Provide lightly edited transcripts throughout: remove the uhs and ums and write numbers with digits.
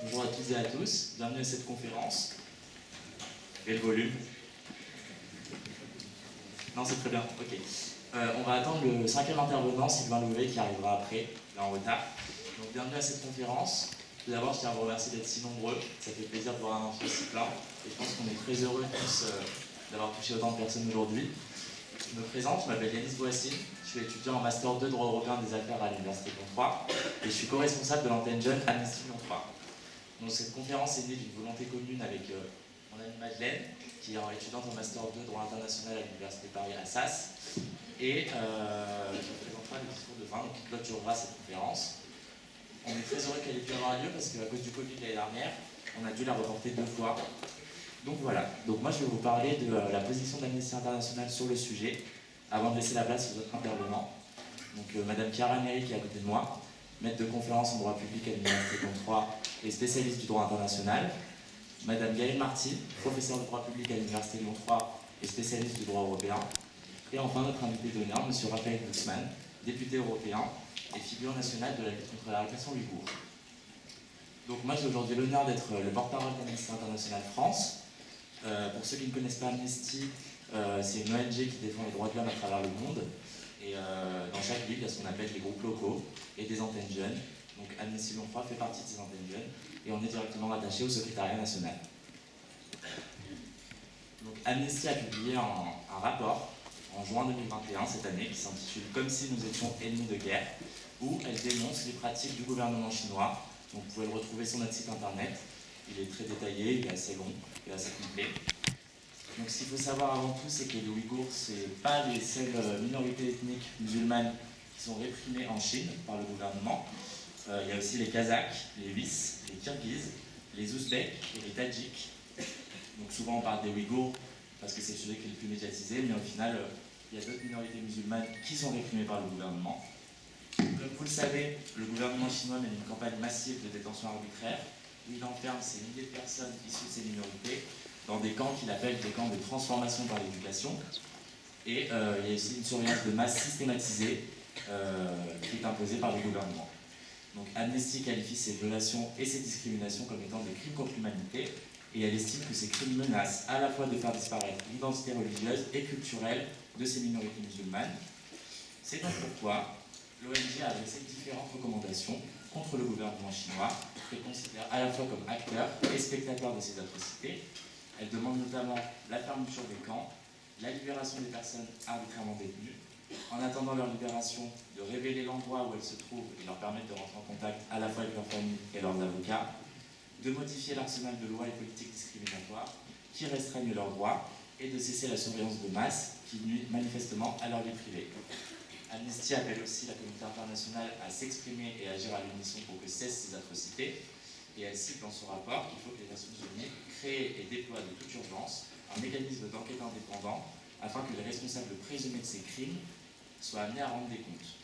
Bonjour à toutes et à tous, bienvenue à cette conférence. Et le volume? Non, c'est très bien, ok. On va attendre le cinquième intervenant, Sylvain Louvet, qui arrivera après, là en retard. Donc bienvenue à cette conférence. Tout d'abord, je tiens à vous remercier d'être si nombreux. Ça fait plaisir de voir un amphi aussi plein. Et je pense qu'on est très heureux tous d'avoir touché autant de personnes aujourd'hui. Je me présente, je m'appelle Yanis Boissine, je suis étudiant en Master 2 droit européen des affaires à l'Université Lyon 3 et je suis co-responsable de l'antenne jeune Amnesty Lyon 3. Donc cette conférence est née d'une volonté commune avec mon amie Madeleine, qui est étudiante en Master 2 droit international à l'Université Paris Assas, et qui présentera le discours de fin, donc qui clôturera cette conférence. On est très heureux qu'elle ait pu avoir lieu parce qu'à cause du Covid l'année dernière, on a dû la reporter 2 fois. Donc voilà, donc moi je vais vous parler de la position d'Amnesty International sur le sujet, avant de laisser la place aux autres intervenants. Donc Madame Chiara Neri qui est à côté de moi, maître de conférence en droit public à l'Université Lyon 3 et spécialiste du droit international. Madame Gaëlle Marty, professeure de droit public à l'Université Lyon 3 et spécialiste du droit européen. Et enfin notre invité d'honneur, M. Raphaël Glucksmann, député européen et figure nationale de la lutte contre la répression ouïghour. Donc moi j'ai aujourd'hui l'honneur d'être le porte-parole d'Amnesty International France. Pour ceux qui ne connaissent pas Amnesty, c'est une ONG qui défend les droits de l'homme à travers le monde. Et dans chaque ville, il y a ce qu'on appelle les groupes locaux et des antennes jeunes. Donc Amnesty Lyon 3 fait partie de ces antennes jeunes et on est directement rattaché au secrétariat national. Donc Amnesty a publié un rapport en juin 2021, cette année, qui s'intitule « Comme si nous étions ennemis de guerre », où elle dénonce les pratiques du gouvernement chinois. Donc vous pouvez le retrouver sur notre site internet. Il est très détaillé, il est assez long, il est assez complet. Donc ce qu'il faut savoir avant tout, c'est que les Ouïghours, ce n'est pas les seules minorités ethniques musulmanes qui sont réprimées en Chine par le gouvernement. Il y a aussi les Kazakhs, les Russes, les Kirghizes, les Ouzbeks et les Tadjiks. Donc souvent on parle des Ouïghours parce que c'est le sujet qui est le plus médiatisé, mais au final, il y a d'autres minorités musulmanes qui sont réprimées par le gouvernement. Comme vous le savez, le gouvernement chinois mène une campagne massive de détention arbitraire où il enferme ces milliers de personnes issues de ces minorités dans des camps qu'il appelle des camps de transformation par l'éducation. Et il y a aussi une surveillance de masse systématisée qui est imposée par le gouvernement. Donc Amnesty qualifie ces violations et ces discriminations comme étant des crimes contre l'humanité et elle estime que ces crimes menacent à la fois de faire disparaître l'identité religieuse et culturelle de ces minorités musulmanes. C'est donc pourquoi l'ONG a adressé différentes recommandations contre le gouvernement chinois, qu'elle considère à la fois comme acteur et spectateur de ces atrocités. Elle demande notamment la fermeture des camps, la libération des personnes arbitrairement détenues, en attendant leur libération, de révéler l'endroit où elles se trouvent et leur permettre de rentrer en contact à la fois avec leur famille et leurs avocats, de modifier l'arsenal de lois et politiques discriminatoires qui restreignent leurs droits et de cesser la surveillance de masse qui nuit manifestement à leur vie privée. Amnesty appelle aussi la communauté internationale à s'exprimer et agir à l'unisson pour que cessent ces atrocités. Et elle cite dans son rapport qu'il faut que les Nations Unies créent et déploient de toute urgence un mécanisme d'enquête indépendant afin que les responsables présumés de ces crimes soient amenés à rendre des comptes.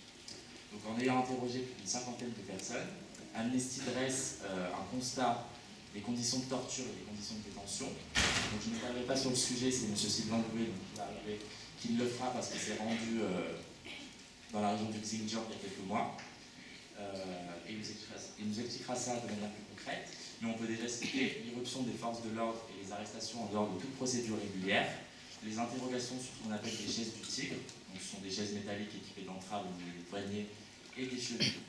Donc en ayant interrogé plus d'une cinquantaine de personnes, Amnesty dresse un constat des conditions de torture et des conditions de détention. Donc je ne m'étalerai pas sur le sujet, c'est M. Sylvain Louvet qui le fera parce que c'est rendu dans la région du Xinjiang il y a quelques mois. Et il nous expliquera ça de manière plus concrète. Mais on peut déjà citer l'irruption des forces de l'ordre et les arrestations en dehors de toute procédure régulière, les interrogations sur ce qu'on appelle des chaises du tigre, donc ce sont des chaises métalliques équipées d'entraves au niveau des poignets et des chevilles,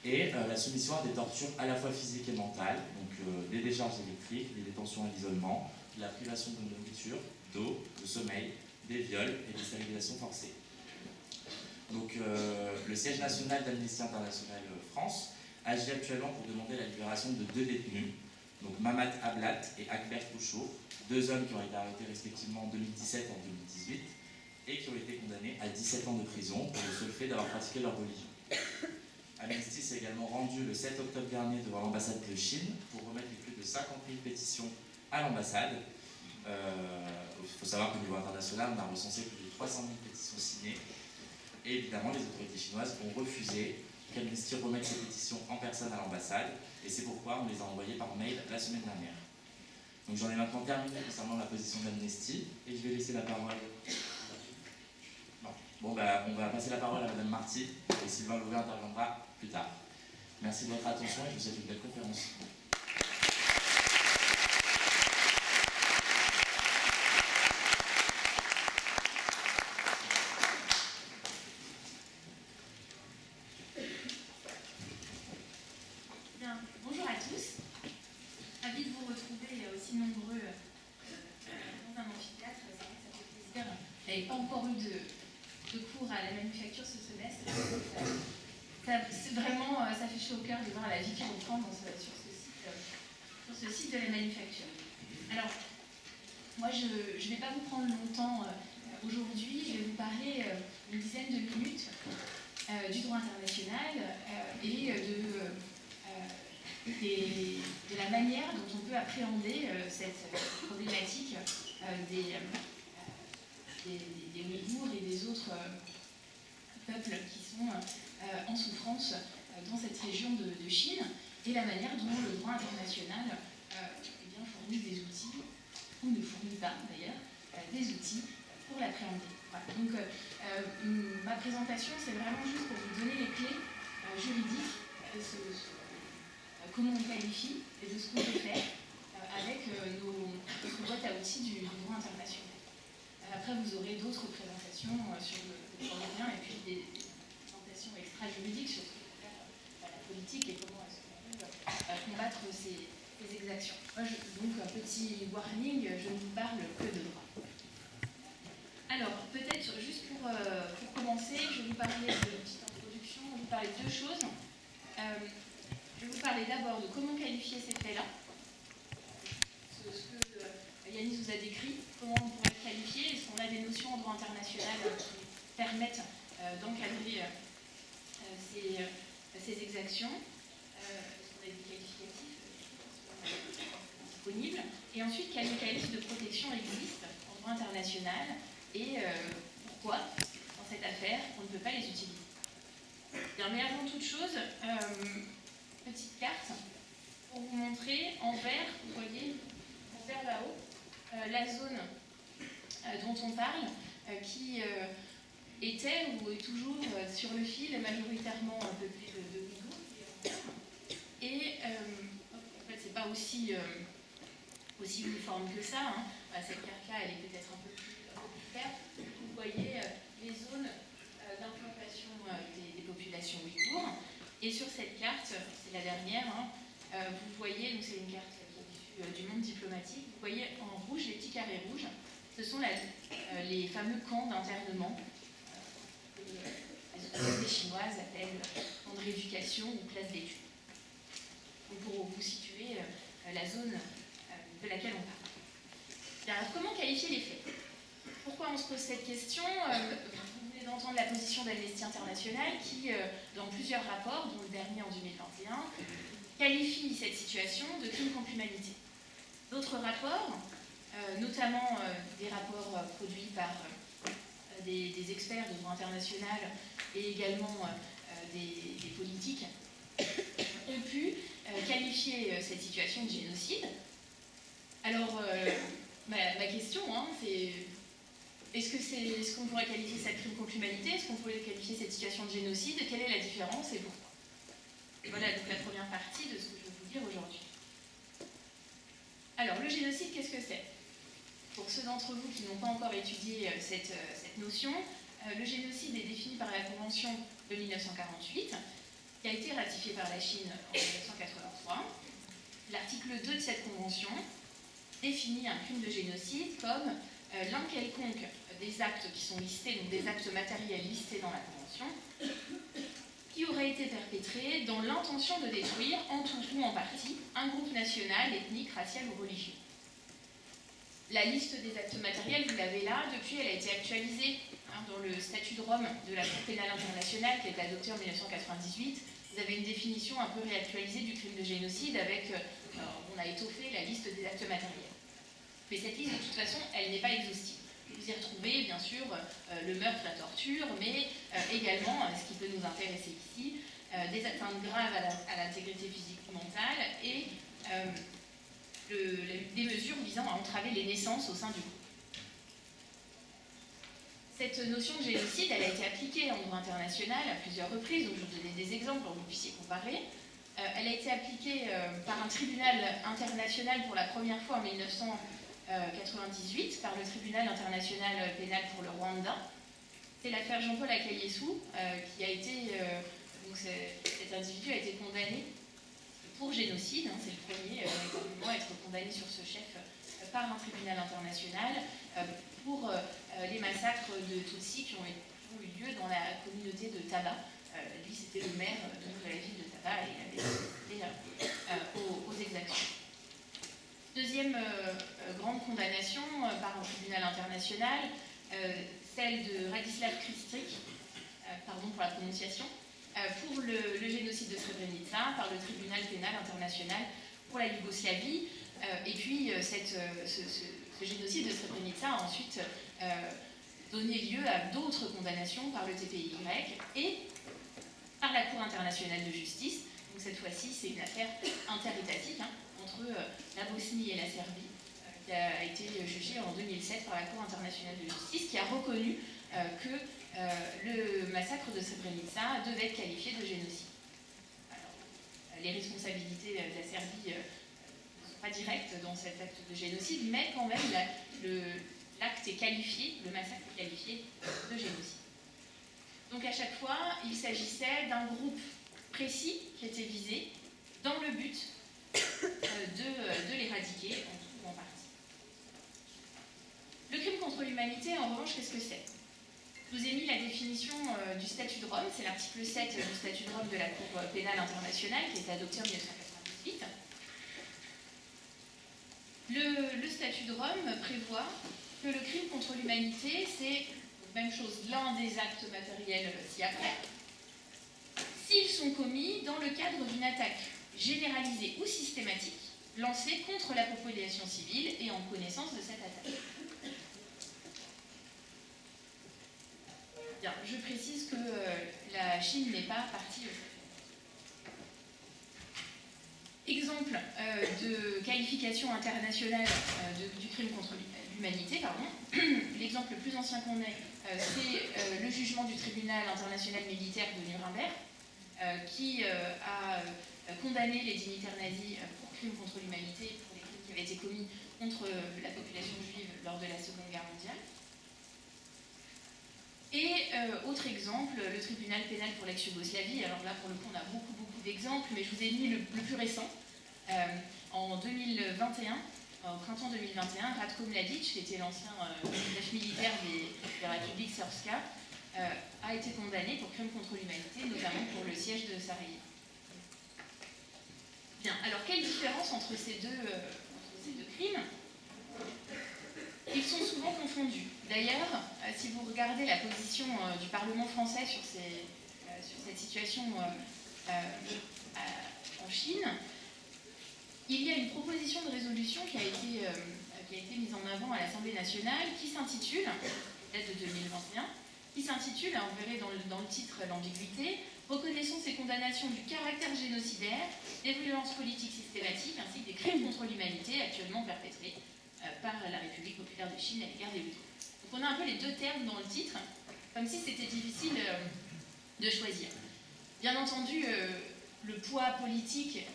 et la soumission à des tortures à la fois physiques et mentales, donc des décharges électriques, des détentions à l'isolement, la privation de nourriture, d'eau, de sommeil, des viols et des stérilisations forcées. Donc le siège national d'Amnesty International France agit actuellement pour demander la libération de 2 détenus, donc Mamat Ablat et Akber Kouchour, 2 hommes qui ont été arrêtés respectivement en 2017 et en 2018 et qui ont été condamnés à 17 ans de prison pour le seul fait d'avoir pratiqué leur religion. Amnesty s'est également rendu le 7 octobre dernier devant l'ambassade de Chine pour remettre les plus de 50 000 pétitions à l'ambassade. Il faut savoir qu'au niveau international, on a recensé plus de 300 000 pétitions signées. Et évidemment, les autorités chinoises ont refusé qu'Amnesty remette ces pétitions en personne à l'ambassade, et c'est pourquoi on les a envoyées par mail la semaine dernière. Donc j'en ai maintenant terminé concernant la position d'Amnesty, et je vais laisser la parole... Non. Bon, on va passer la parole à Madame Marty, et Sylvain Louvet interviendra plus tard. Merci de votre attention, et je vous souhaite une belle conférence. Bonjour à tous, ravi de vous retrouver aussi nombreux dans un amphithéâtre, c'est vrai que ça fait plaisir. Je n'avais pas encore eu de cours à la manufacture ce semestre. C'est vraiment, ça fait chaud au cœur de voir la vie qui reprend sur ce site de la manufacture. Alors, moi je ne vais pas vous prendre longtemps aujourd'hui, je vais vous parler une dizaine de minutes du droit international et de la manière dont on peut appréhender cette problématique des Ouïghours et des autres peuples qui sont en souffrance dans cette région de Chine, et la manière dont le droit international fournit des outils, ou ne fournit pas d'ailleurs, des outils pour l'appréhender. Voilà. Donc ma présentation, c'est vraiment juste pour vous donner les clés juridiques de comment on qualifie et de ce qu'on peut faire avec notre boîte à outils du droit international. Après, vous aurez d'autres présentations sur le droit européen et puis des présentations extra-juridiques sur ce que peut faire la politique et comment est-ce qu'on peut combattre ces exactions. Moi, donc, un petit warning, je ne vous parle que de droit. Alors, peut-être juste pour commencer, je vais vous parler de petite introduction, je vais vous parler de deux choses. Je vais vous parler d'abord de comment qualifier ces faits-là, ce que Yanis vous a décrit, comment on pourrait le qualifier, est-ce qu'on a des notions en droit international qui permettent d'encadrer ces exactions, est-ce qu'on a des qualificatifs disponibles, et ensuite quels mécanismes de protection existent en droit international et pourquoi, dans cette affaire, on ne peut pas les utiliser. Bien, mais avant toute chose, petite carte pour vous montrer en vert, vous voyez, en vert là-haut, la zone dont on parle, qui était ou est toujours sur le fil, majoritairement peuplée de Ouïghours. Et en fait, c'est pas aussi uniforme que ça. Hein. Cette carte-là, elle est peut-être un peu plus claire. Vous voyez les zones d'implantation des populations ouïghours. Et sur cette carte, c'est la dernière, hein, vous voyez, donc c'est une carte qui est issue du monde diplomatique, vous voyez en rouge les petits carrés rouges, ce sont les fameux camps d'internement que les autorités chinoises appellent camps de rééducation ou place d'études. Donc pour vous situer la zone de laquelle on parle. Alors, comment qualifier les faits? Pourquoi on se pose cette question? Vous venez d'entendre la position d'Amnesty International qui, dans plusieurs rapports, dont le dernier en 2021, qualifie cette situation de crime contre l'humanité. D'autres rapports, notamment des rapports produits par des experts de droit international et également des politiques, ont pu qualifier cette situation de génocide. Alors, ma question, hein, c'est est-ce qu'on pourrait qualifier ça de crime contre l'humanité? Est-ce qu'on pourrait qualifier cette situation de génocide? Quelle est la différence et pourquoi? Et voilà donc la première partie de ce que je vais vous dire aujourd'hui. Alors, le génocide, qu'est-ce que c'est? Pour ceux d'entre vous qui n'ont pas encore étudié cette notion, le génocide est défini par la Convention de 1948, qui a été ratifiée par la Chine en 1983. L'article 2 de cette convention définit un crime de génocide comme l'un quelconque des actes qui sont listés, donc des actes matériels listés dans la Convention, qui aurait été perpétré dans l'intention de détruire, en tout ou en partie, un groupe national, ethnique, racial ou religieux. La liste des actes matériels, vous l'avez là, depuis elle a été actualisée dans le statut de Rome de la Cour pénale internationale qui a été adopté en 1998. Vous avez une définition un peu réactualisée du crime de génocide avec, on a étoffé la liste des actes matériels. Mais cette liste, de toute façon, elle n'est pas exhaustive. Vous y retrouvez, bien sûr, le meurtre, la torture, mais également, ce qui peut nous intéresser ici, des atteintes graves à l'intégrité physique ou mentale et des mesures visant à entraver les naissances au sein du groupe. Cette notion de génocide, elle a été appliquée en droit international à plusieurs reprises, donc je vais vous donner des exemples pour que vous puissiez comparer. Elle a été appliquée par un tribunal international pour la première fois en 1998, par le tribunal international pénal pour le Rwanda. C'est l'affaire Jean-Paul Akayesu qui a été, donc cet individu a été condamné pour génocide, c'est le premier à être condamné sur ce chef par un tribunal international pour les massacres de Tutsis qui ont eu lieu dans la communauté de Taba. Lui, c'était le maire de la ville de Taba et il avait été aux exactions. Deuxième grande condamnation par un tribunal international, celle de Radislav Krstić, pardon pour la prononciation, pour le génocide de Srebrenica par le tribunal pénal international pour la Yougoslavie. Et puis ce génocide de Srebrenica a ensuite donné lieu à d'autres condamnations par le TPY et par la Cour internationale de justice. Donc cette fois-ci, c'est une affaire interétatique entre la Bosnie et la Serbie qui a été jugée en 2007 par la Cour internationale de justice qui a reconnu que le massacre de Srebrenica devait être qualifié de génocide. Alors, les responsabilités de la Serbie ne sont pas directes dans cet acte de génocide, mais quand même l'acte est qualifié, le massacre est qualifié de génocide. Donc à chaque fois, il s'agissait d'un groupe précis qui était visé dans le but de l'éradiquer en tout ou en partie. Le crime contre l'humanité, en revanche, qu'est-ce que c'est? Je vous ai mis la définition du statut de Rome, c'est l'article 7 du statut de Rome de la Cour pénale internationale qui a été adopté en 1998. Le statut de Rome prévoit que le crime contre l'humanité, c'est même chose, l'un des actes matériels ci-après, s'ils sont commis dans le cadre d'une attaque généralisée ou systématique lancée contre la population civile et en connaissance de cette attaque. Bien, je précise que la Chine n'est pas partie au fait. Exemple de qualification internationale du crime contre l'humanité, l'exemple le plus ancien qu'on ait, c'est le jugement du tribunal international militaire de Nuremberg, qui a condamné les dignitaires nazis pour crimes contre l'humanité, pour les crimes qui avaient été commis contre la population juive lors de la Seconde Guerre mondiale. Et autre exemple, le tribunal pénal pour l'ex-Yougoslavie. Alors là, pour le coup, on a beaucoup d'exemples, mais je vous ai mis le plus récent. En 2021, au printemps 2021, Ratko Mladic, qui était l'ancien chef militaire de la République Srpska, a été condamné pour crimes contre l'humanité, notamment pour le siège de Sarajevo. Bien, alors quelle différence entre ces deux crimes? Ils sont souvent confondus. D'ailleurs, si vous regardez la position du Parlement français sur cette situation en Chine, il y a une proposition de résolution qui a été mise en avant à l'Assemblée nationale qui s'intitule, date de 2021, qui s'intitule, on verrait dans le titre l'ambiguïté, reconnaissons ces condamnations du caractère génocidaire, des violences politiques systématiques ainsi que des crimes contre l'humanité actuellement perpétrés par la République populaire de Chine à l'égard des Ouïghours. Donc on a un peu les deux termes dans le titre, comme si c'était difficile de choisir. Bien entendu, le poids politique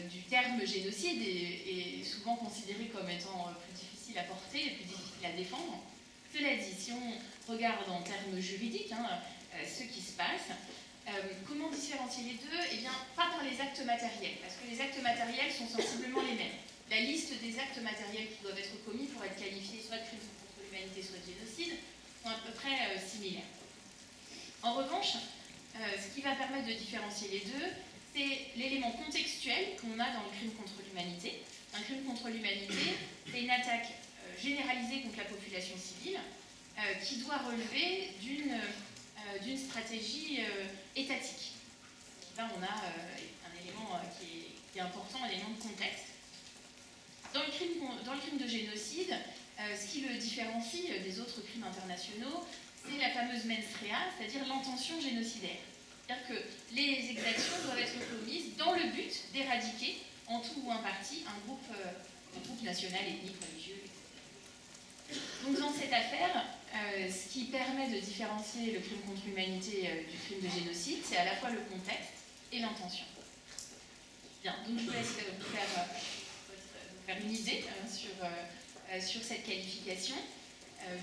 du terme génocide est souvent considéré comme étant plus difficile à porter et plus difficile à défendre. Cela dit, si on regarde en termes juridiques ce qui se passe, comment différencier les deux? Eh bien, pas par les actes matériels, parce que les actes matériels sont sensiblement les mêmes. La liste des actes matériels qui doivent être commis pour être qualifiés soit de crimes contre l'humanité, soit de génocide, sont à peu près similaires. En revanche, ce qui va permettre de différencier les deux, c'est l'élément contextuel qu'on a dans le crime contre l'humanité. Un crime contre l'humanité, c'est une attaque généralisée contre la population civile qui doit relever d'une stratégie étatique. Là, on a un élément qui est important, un élément de contexte. Dans le crime de génocide, ce qui le différencie des autres crimes internationaux, c'est la fameuse mens rea, c'est-à-dire l'intention génocidaire. C'est-à-dire que les exactions doivent être commises dans le but d'éradiquer, en tout ou en partie, un groupe national, ethnique, religieux, etc. Donc dans cette affaire, ce qui permet de différencier le crime contre l'humanité du crime de génocide, c'est à la fois le contexte et l'intention. Bien, donc je vous laisse vous faire une idée sur cette qualification.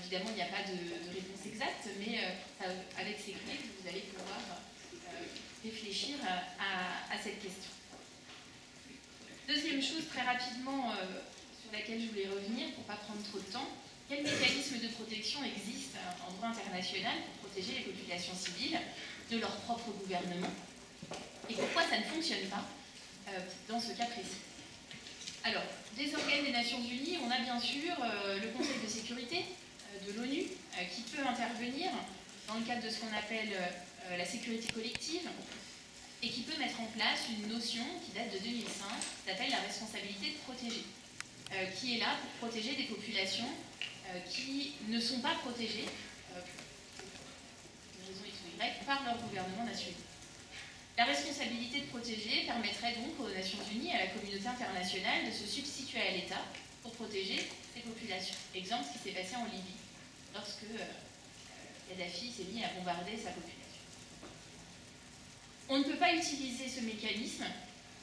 Évidemment, il n'y a pas de réponse exacte, mais avec ces clés, vous allez pouvoir réfléchir à cette question. Deuxième chose, très rapidement, sur laquelle je voulais revenir pour ne pas prendre trop de temps, quels mécanismes de protection existent en droit international pour protéger les populations civiles de leur propre gouvernement et pourquoi ça ne fonctionne pas dans ce cas précis. Alors, des organes des Nations Unies, on a bien sûr le Conseil de sécurité de l'ONU qui peut intervenir dans le cadre de ce qu'on appelle la sécurité collective et qui peut mettre en place une notion qui date de 2005, qui s'appelle la responsabilité de protéger, qui est là pour protéger des populations qui ne sont pas protégées, pour une raison X ou Y, par leur gouvernement national. La responsabilité de protéger permettrait donc aux Nations Unies et à la communauté internationale de se substituer à l'État pour protéger ces populations. Exemple, ce qui s'est passé en Libye, lorsque Kadhafi s'est mis à bombarder sa population. On ne peut pas utiliser ce mécanisme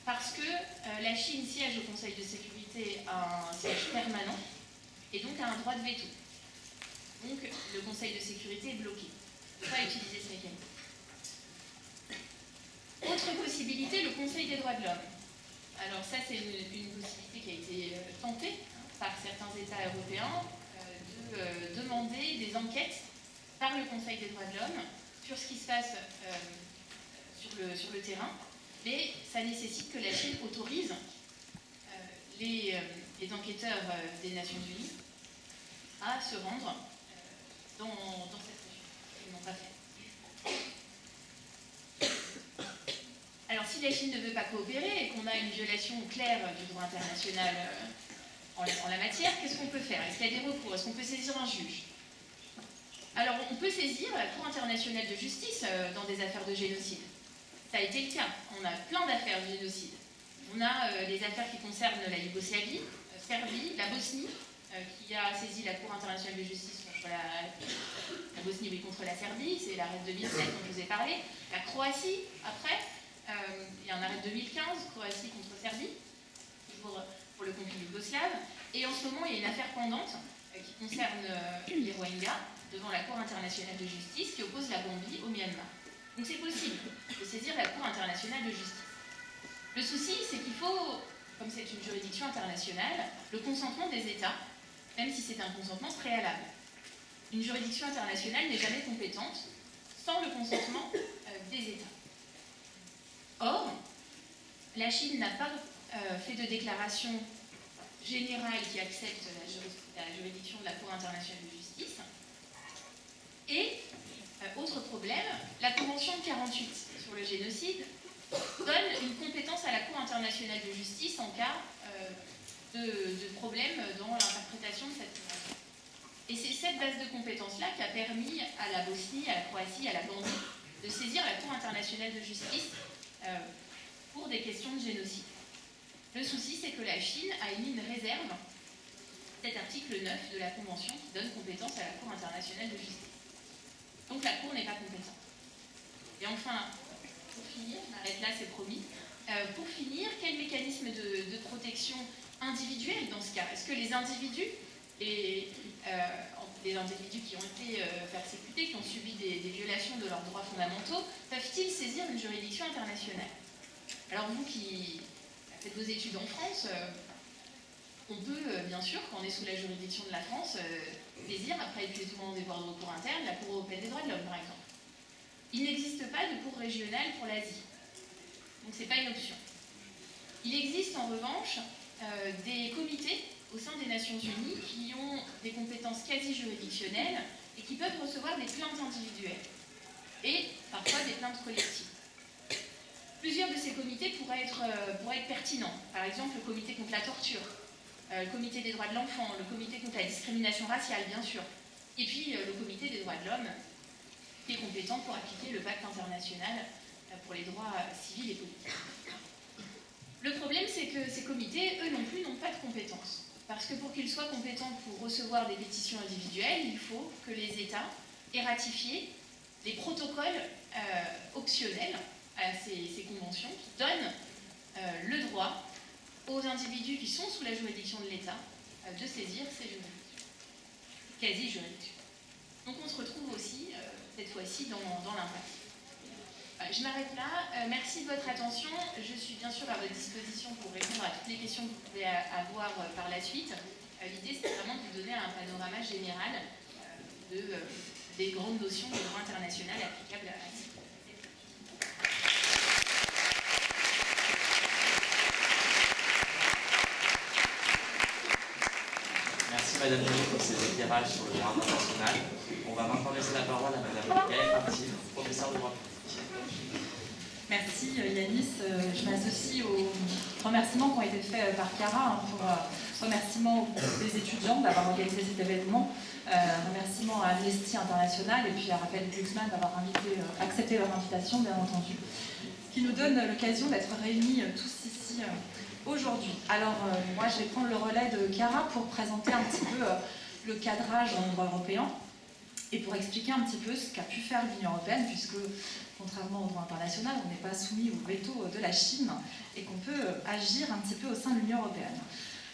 parce que la Chine siège au Conseil de sécurité à un siège permanent et donc a un droit de veto. Donc le Conseil de sécurité est bloqué. On ne peut pas utiliser ce mécanisme. Autre possibilité, le Conseil des droits de l'homme. Alors ça, c'est une possibilité qui a été tentée par certains États européens de demander des enquêtes par le Conseil des droits de l'homme sur ce qui se passe sur le terrain, mais ça nécessite que la Chine autorise les enquêteurs des Nations Unies à se rendre dans cette région. Ils n'ont pas fait. Alors, si la Chine ne veut pas coopérer et qu'on a une violation claire du droit international en la matière, qu'est-ce qu'on peut faire? Est-ce qu'il y a des recours? Est-ce qu'on peut saisir un juge? Alors, on peut saisir la Cour internationale de justice dans des affaires de génocide. Ça a été le cas. On a plein d'affaires de génocide. On a des affaires qui concernent la Yougoslavie, Serbie, la Bosnie, qui a saisi la Cour internationale de justice contre la Bosnie, oui, contre la Serbie. C'est l'arrêt de 2007 dont je vous ai parlé. La Croatie, après. Il y a un arrêt de 2015, Croatie contre Serbie, toujours pour le conflit yougoslave. Et en ce moment, il y a une affaire pendante qui concerne les Rohingyas devant la Cour internationale de justice qui oppose la Gambie au Myanmar. Donc c'est possible de saisir la Cour internationale de justice. Le souci, c'est qu'il faut, comme c'est une juridiction internationale, le consentement des États, même si c'est un consentement préalable. Une juridiction internationale n'est jamais compétente sans le consentement des États. Or, la Chine n'a pas fait de déclaration générale qui accepte la juridiction de la Cour internationale de justice. Et, autre problème, la Convention de 1948 sur le génocide donne une compétence à la Cour internationale de justice en cas de problème dans l'interprétation de cette convention. Et c'est cette base de compétences-là qui a permis à la Bosnie, à la Croatie, à la Gambie de saisir la Cour internationale de justice pour des questions de génocide. Le souci, c'est que la Chine a émis une réserve, cet article 9 de la Convention qui donne compétence à la Cour internationale de justice. Donc la Cour n'est pas compétente. Et enfin, pour finir, je m'arrête là, c'est promis, pour finir, quel mécanisme de protection individuelle dans ce cas? Est-ce que les individus, les individus qui ont été persécutés, qui ont subi des violations de leurs droits fondamentaux, peuvent-ils saisir une juridiction internationale? Alors vous qui faites vos études en France, on peut, bien sûr, quand on est sous la juridiction de la France, saisir, après épuisement des voies de recours internes, la Cour européenne des droits de l'homme, par exemple. Il n'existe pas de cour régionale pour l'Asie. Donc ce n'est pas une option. Il existe en revanche des comités au sein des Nations Unies qui ont des compétences quasi juridictionnelles et qui peuvent recevoir des plaintes individuelles et parfois des plaintes collectives. Plusieurs de ces comités pourraient être pertinents. Par exemple, le comité contre la torture, le comité des droits de l'enfant, le comité contre la discrimination raciale, bien sûr, et puis le comité des droits de l'homme, qui est compétent pour appliquer le pacte international pour les droits civils et politiques. Le problème, c'est que ces comités, eux non plus, n'ont pas de compétences. Parce que pour qu'ils soient compétents pour recevoir des pétitions individuelles, il faut que les États aient ratifié des protocoles optionnels à ces conventions qui donnent le droit aux individus qui sont sous la juridiction de l'État de saisir ces juridictions, quasi-juridictions. Donc on se retrouve aussi, cette fois-ci, dans l'impasse. Je m'arrête là. Merci de votre attention. Je suis bien sûr à votre disposition pour répondre à toutes les questions que vous pouvez avoir par la suite. L'idée, c'est vraiment de vous donner un panorama général des grandes notions de droit international applicables à cette. Merci Madame Denis pour ces éclairages sur le droit international. On va maintenant laisser la parole à Madame Gaëlle Martin, professeure de droit public. Merci Yanis. Je m'associe aux remerciements qui ont été faits par Chiara pour remerciements des étudiants d'avoir organisé cet événement, remerciements à Amnesty International et puis à Raphaël Glucksmann d'avoir accepté leur invitation, bien entendu, qui nous donne l'occasion d'être réunis tous ici aujourd'hui. Alors moi je vais prendre le relais de Chiara pour présenter un petit peu le cadrage en droit européen et pour expliquer un petit peu ce qu'a pu faire l'Union européenne, puisque contrairement au droit international, on n'est pas soumis au veto de la Chine et qu'on peut agir un petit peu au sein de l'Union européenne.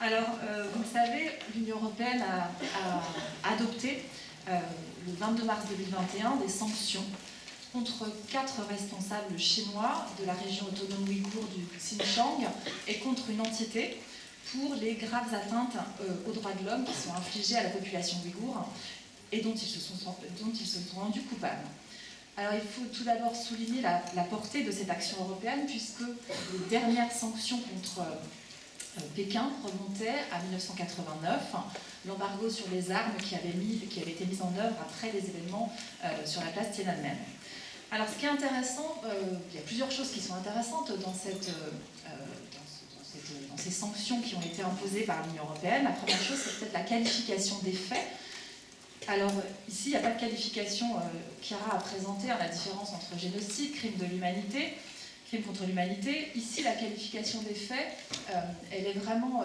Alors, vous le savez, l'Union européenne a adopté le 22 mars 2021 des sanctions contre 4 responsables chinois de la région autonome ouïghour du Xinjiang et contre une entité pour les graves atteintes aux droits de l'homme qui sont infligées à la population ouïghour et dont ils se sont rendus coupables. Alors il faut tout d'abord souligner la portée de cette action européenne, puisque les dernières sanctions contre Pékin remontaient à 1989, l'embargo sur les armes qui avait été mis en œuvre après les événements sur la place Tiananmen. Alors ce qui est intéressant, il y a plusieurs choses qui sont intéressantes dans ces sanctions qui ont été imposées par l'Union européenne. La première chose, c'est peut-être la qualification des faits. Alors ici, il n'y a pas de qualification. Chiara a présenté la différence entre génocide, crime de l'humanité, crime contre l'humanité. Ici, la qualification des faits, elle est vraiment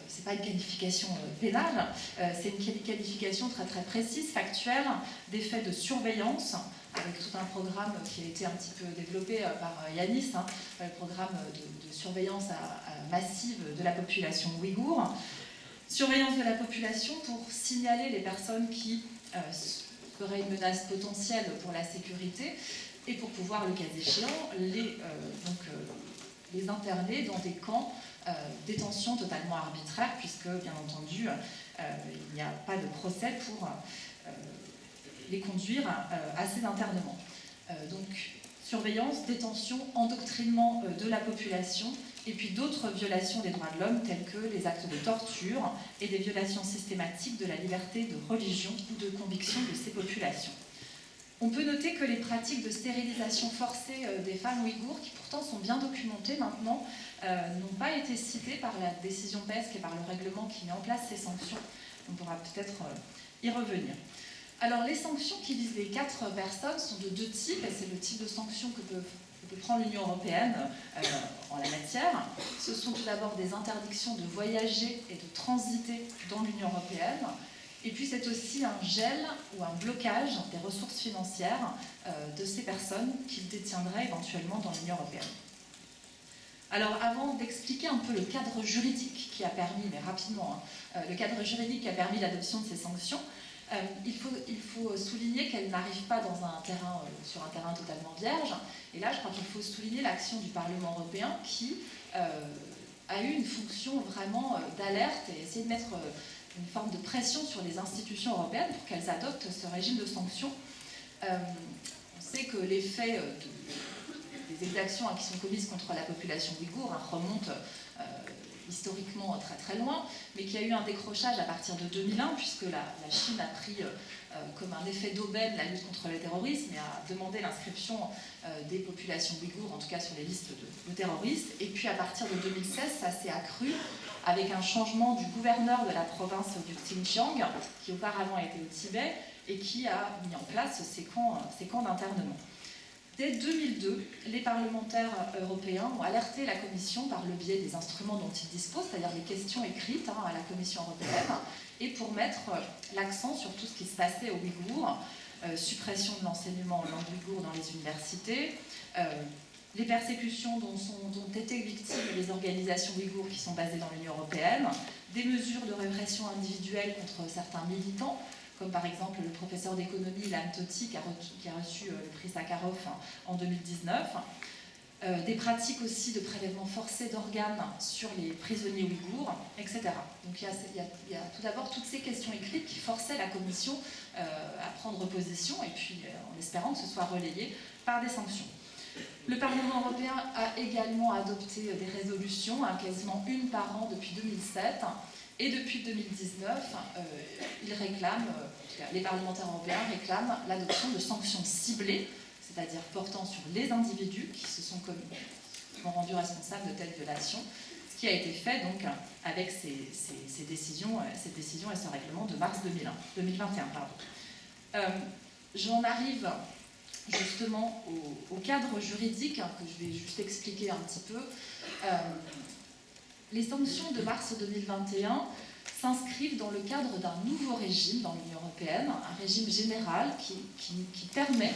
c'est pas une qualification pénale, c'est une qualification très très précise, factuelle, des faits de surveillance, avec tout un programme qui a été un petit peu développé par Yanis, le programme de surveillance massive de la population ouïghour. Surveillance de la population pour signaler les personnes qui feraient une menace potentielle pour la sécurité et pour pouvoir, le cas échéant, les interner dans des camps détention totalement arbitraire, puisque, bien entendu, il n'y a pas de procès pour les conduire à ces internements. Donc, surveillance, détention, endoctrinement de la population, et puis d'autres violations des droits de l'homme, telles que les actes de torture et des violations systématiques de la liberté de religion ou de conviction de ces populations. On peut noter que les pratiques de stérilisation forcée des femmes ouïghours, qui pourtant sont bien documentées maintenant, n'ont pas été citées par la décision PESC et par le règlement qui met en place ces sanctions. On pourra peut-être y revenir. Alors, les sanctions qui visent les 4 personnes sont de 2 types, et c'est le type de sanctions que peut prendre l'Union européenne en la matière. Ce sont tout d'abord des interdictions de voyager et de transiter dans l'Union européenne. Et puis c'est aussi un gel ou un blocage des ressources financières de ces personnes qu'ils détiendraient éventuellement dans l'Union européenne. Alors avant d'expliquer un peu le cadre juridique qui a permis, mais rapidement, le cadre juridique qui a permis l'adoption de ces sanctions, il faut souligner qu'elles n'arrivent pas sur un terrain totalement vierge. Et là, je crois qu'il faut souligner l'action du Parlement européen qui a eu une fonction vraiment d'alerte et essayer de mettre une forme de pression sur les institutions européennes pour qu'elles adoptent ce régime de sanctions. On sait que les faits des exactions qui sont commises contre la population ouïghour remontent historiquement très très loin, mais qu'il y a eu un décrochage à partir de 2001, puisque la Chine a pris comme un effet d'aubaine la lutte contre le terrorisme et a demandé l'inscription des populations ouïghours, en tout cas sur les listes de terroristes. Et puis à partir de 2016, ça s'est accru avec un changement du gouverneur de la province du Xinjiang, qui auparavant était au Tibet, et qui a mis en place ces camps d'internement. Dès 2002, les parlementaires européens ont alerté la Commission par le biais des instruments dont ils disposent, c'est-à-dire les questions écrites à la Commission européenne, et pour mettre l'accent sur tout ce qui se passait aux Ouïghours, suppression de l'enseignement en langue ouïghour dans les universités, les persécutions dont ont été victimes les organisations ouïghours qui sont basées dans l'Union européenne, des mesures de répression individuelle contre certains militants, comme par exemple le professeur d'économie Ilham Tohti qui a reçu le prix Sakharov en 2019. Des pratiques aussi de prélèvement forcé d'organes sur les prisonniers ouïghours, etc. Donc il y a tout d'abord toutes ces questions écrites qui forçaient la Commission à prendre position, et puis en espérant que ce soit relayé par des sanctions. Le Parlement européen a également adopté des résolutions, quasiment une par an depuis 2007, et depuis 2019, les parlementaires européens réclament l'adoption de sanctions ciblées, c'est-à-dire portant sur les individus qui se sont rendus responsables de telles violations, ce qui a été fait donc avec cette décision et ce règlement de mars 2021. J'en arrive justement au cadre juridique que je vais juste expliquer un petit peu. Les sanctions de mars 2021 s'inscrivent dans le cadre d'un nouveau régime dans l'Union européenne, un régime général qui permet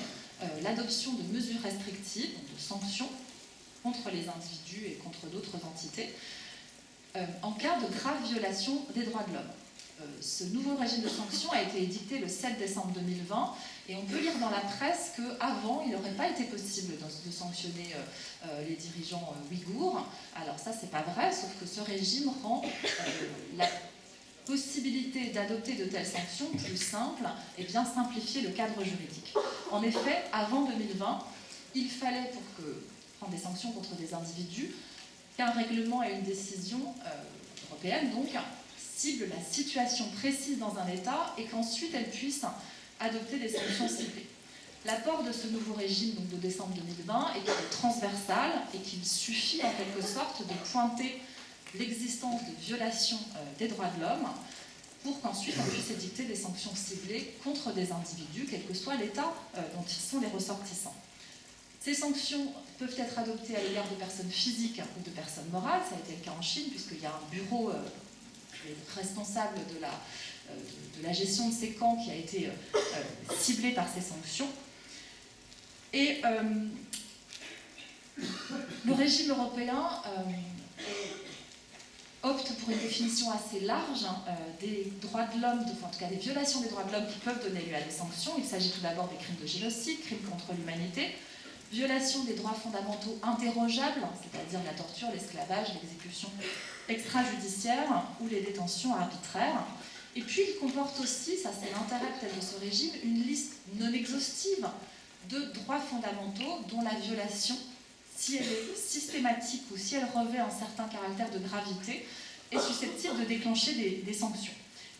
l'adoption de mesures restrictives, de sanctions contre les individus et contre d'autres entités en cas de grave violation des droits de l'homme. Ce nouveau régime de sanctions a été édicté le 7 décembre 2020 et on peut lire dans la presse qu'avant, il n'aurait pas été possible de sanctionner les dirigeants ouïghours. Alors ça, c'est pas vrai, sauf que ce régime rend la possibilité d'adopter de telles sanctions plus simple et bien simplifier le cadre juridique. En effet, avant 2020, il fallait, pour prendre des sanctions contre des individus, qu'un règlement et une décision européenne, donc, ciblent la situation précise dans un État et qu'ensuite elles puissent adopter des sanctions ciblées. L'apport de ce nouveau régime donc de décembre 2020 est qu'il est transversal et qu'il suffit en quelque sorte de pointer l'existence de violations des droits de l'homme pour qu'ensuite on puisse édicter des sanctions ciblées contre des individus, quel que soit l'État dont ils sont les ressortissants. Ces sanctions peuvent être adoptées à l'égard de personnes physiques ou de personnes morales, ça a été le cas en Chine, puisqu'il y a un bureau responsable de la gestion de ces camps qui a été ciblé par ces sanctions. Et le régime européen opte pour une définition assez large des droits de l'homme, en tout cas des violations des droits de l'homme qui peuvent donner lieu à des sanctions. Il s'agit tout d'abord des crimes de génocide, crimes contre l'humanité, violation des droits fondamentaux indérogeables, c'est-à-dire la torture, l'esclavage, l'exécution extrajudiciaire ou les détentions arbitraires. Et puis il comporte aussi, ça c'est l'intérêt peut-être de ce régime, une liste non exhaustive de droits fondamentaux dont la violation, si elle est systématique ou si elle revêt un certain caractère de gravité, est susceptible de déclencher des sanctions.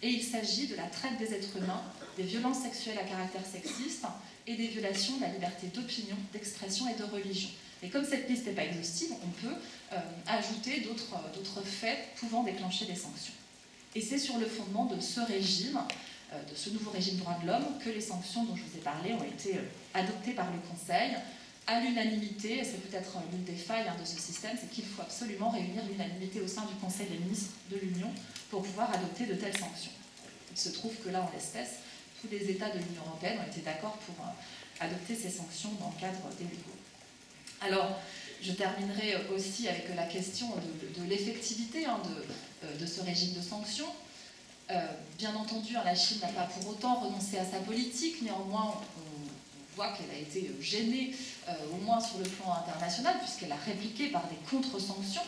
Et il s'agit de la traite des êtres humains, des violences sexuelles à caractère sexiste et des violations de la liberté d'opinion, d'expression et de religion. Et comme cette liste n'est pas exhaustive, on peut ajouter d'autres faits pouvant déclencher des sanctions. Et c'est sur le fondement de ce régime, de ce nouveau régime droits de l'homme, que les sanctions dont je vous ai parlé ont été adoptées par le Conseil à l'unanimité. C'est peut-être l'une des failles de ce système, c'est qu'il faut absolument réunir l'unanimité au sein du Conseil des ministres de l'Union pour pouvoir adopter de telles sanctions. Il se trouve que là, en l'espèce, tous les États de l'Union européenne ont été d'accord pour adopter ces sanctions dans le cadre des Ouïghours. Alors, je terminerai aussi avec la question de l'effectivité de ce régime de sanctions. Bien entendu, la Chine n'a pas pour autant renoncé à sa politique, néanmoins, on voit qu'elle a été gênée, au moins sur le plan international, puisqu'elle a répliqué par des contre-sanctions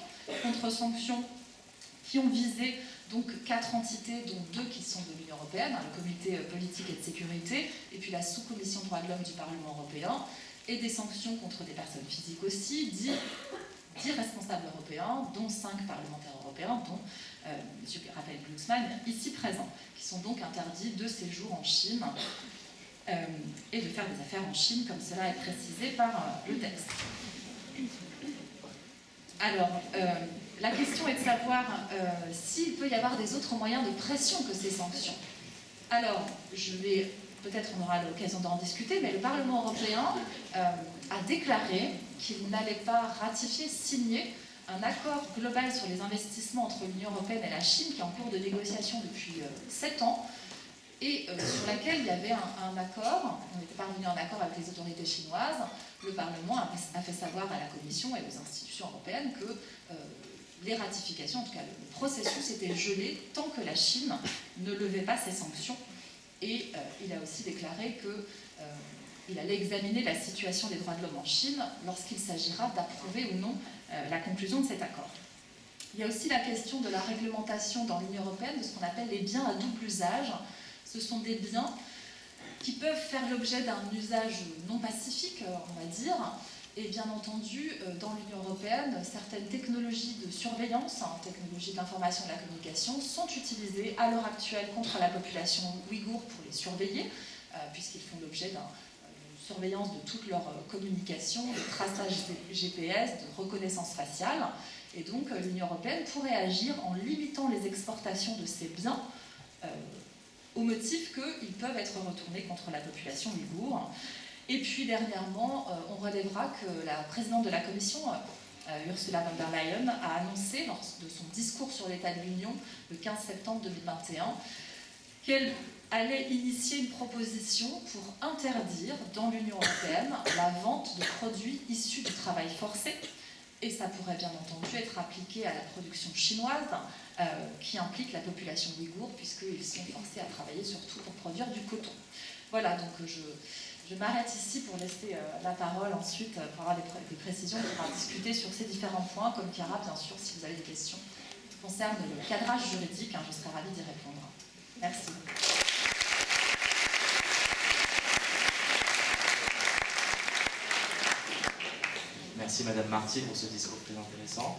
qui ont visé donc 4 entités, dont 2 qui sont de l'Union européenne, le Comité politique et de sécurité, et puis la sous-commission droits de l'homme du Parlement européen, et des sanctions contre des personnes physiques aussi, 10 responsables européens, dont 5 parlementaires européens, dont M. Raphaël Glucksmann, ici présent, qui sont donc interdits de séjour en Chine et de faire des affaires en Chine, comme cela est précisé par le texte. Alors, la question est de savoir s'il peut y avoir des autres moyens de pression que ces sanctions. Alors, peut-être on aura l'occasion d'en discuter, mais le Parlement européen a déclaré qu'il n'allait pas ratifier, signer un accord global sur les investissements entre l'Union européenne et la Chine, qui est en cours de négociation depuis 7 ans, et sur laquelle il y avait un accord. On était parvenu à un accord avec les autorités chinoises. Le Parlement a fait savoir à la Commission et aux institutions européennes que les ratifications, en tout cas le processus était gelé tant que la Chine ne levait pas ses sanctions Et il a aussi déclaré qu'il allait examiner la situation des droits de l'homme en Chine lorsqu'il s'agira d'approuver ou non la conclusion de cet accord. Il y a aussi la question de la réglementation dans l'Union européenne de ce qu'on appelle les biens à double usage. Ce sont des biens qui peuvent faire l'objet d'un usage non pacifique, on va dire. Et bien entendu, dans l'Union européenne, certaines technologies de surveillance, technologies de l'information et de la communication, sont utilisées à l'heure actuelle contre la population ouïghour pour les surveiller, puisqu'ils font l'objet d'une surveillance de toute leur communication, de traçage GPS, de reconnaissance faciale. Et donc l'Union européenne pourrait agir en limitant les exportations de ces biens au motif qu'ils peuvent être retournés contre la population ouïghour. Et puis dernièrement, on relèvera que la présidente de la Commission, Ursula von der Leyen, a annoncé lors de son discours sur l'état de l'Union le 15 septembre 2021 qu'elle allait initier une proposition pour interdire dans l'Union européenne la vente de produits issus du travail forcé. Et ça pourrait bien entendu être appliqué à la production chinoise qui implique la population ouïghour puisqu'ils sont forcés à travailler surtout pour produire du coton. Voilà, donc je m'arrête ici pour laisser la parole ensuite pour avoir des précisions, pour discuter sur ces différents points, comme Chiara, bien sûr, si vous avez des questions qui concernent le cadrage juridique, je serai ravie d'y répondre. Merci. Merci Madame Marty pour ce discours très intéressant.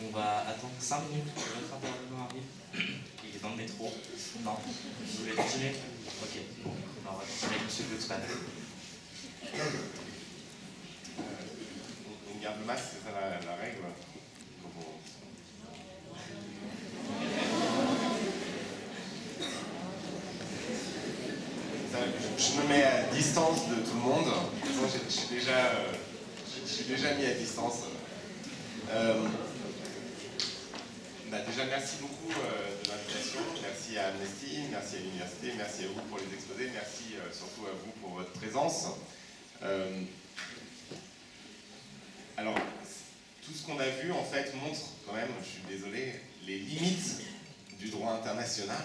On va attendre 5 minutes pour que votre intervenant arrive. Il est dans le métro. Non. Vous voulez continuer? Ok. Bon, on va continuer avec M. Glucksmann. On garde le masque, c'est ça la règle? Je me mets à distance de tout le monde. Je suis déjà mis à distance. Déjà, merci beaucoup de l'invitation. Merci à Amnesty, merci à l'université, merci à vous pour les exposés, merci surtout à vous pour votre présence. Alors, tout ce qu'on a vu, en fait, montre quand même, je suis désolé, les limites du droit international,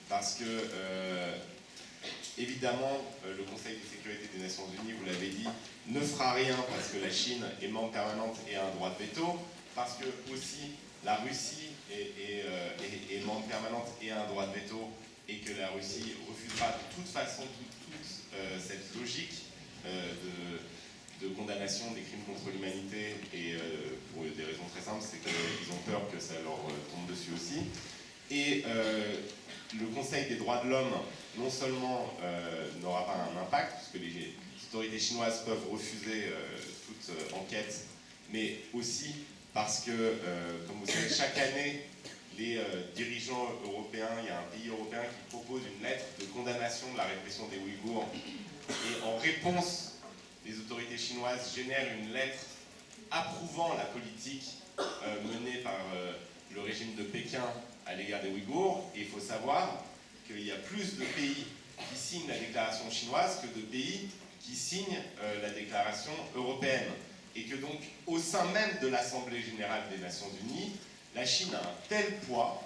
parce que, évidemment, le Conseil de sécurité des Nations Unies, vous l'avez dit, ne fera rien parce que la Chine est membre permanente et a un droit de veto, parce que aussi la Russie est membre permanente et a un droit de veto, et que la Russie refusera de toute façon toute cette logique de condamnation des crimes contre l'humanité, et pour des raisons très simples, c'est qu'ils ont peur que ça leur tombe dessus aussi. Et le Conseil des droits de l'homme, non seulement n'aura pas un impact, puisque les autorités chinoises peuvent refuser toute enquête, mais aussi parce que, comme vous savez, chaque année, les dirigeants européens, il y a un pays européen qui propose une lettre de condamnation de la répression des Ouïghours, et en réponse, les autorités chinoises génèrent une lettre approuvant la politique menée par le régime de Pékin à l'égard des Ouïghours. Et il faut savoir qu'il y a plus de pays qui signent la déclaration chinoise que de pays qui signent la déclaration européenne. Et que donc, au sein même de l'Assemblée générale des Nations Unies, la Chine a un tel poids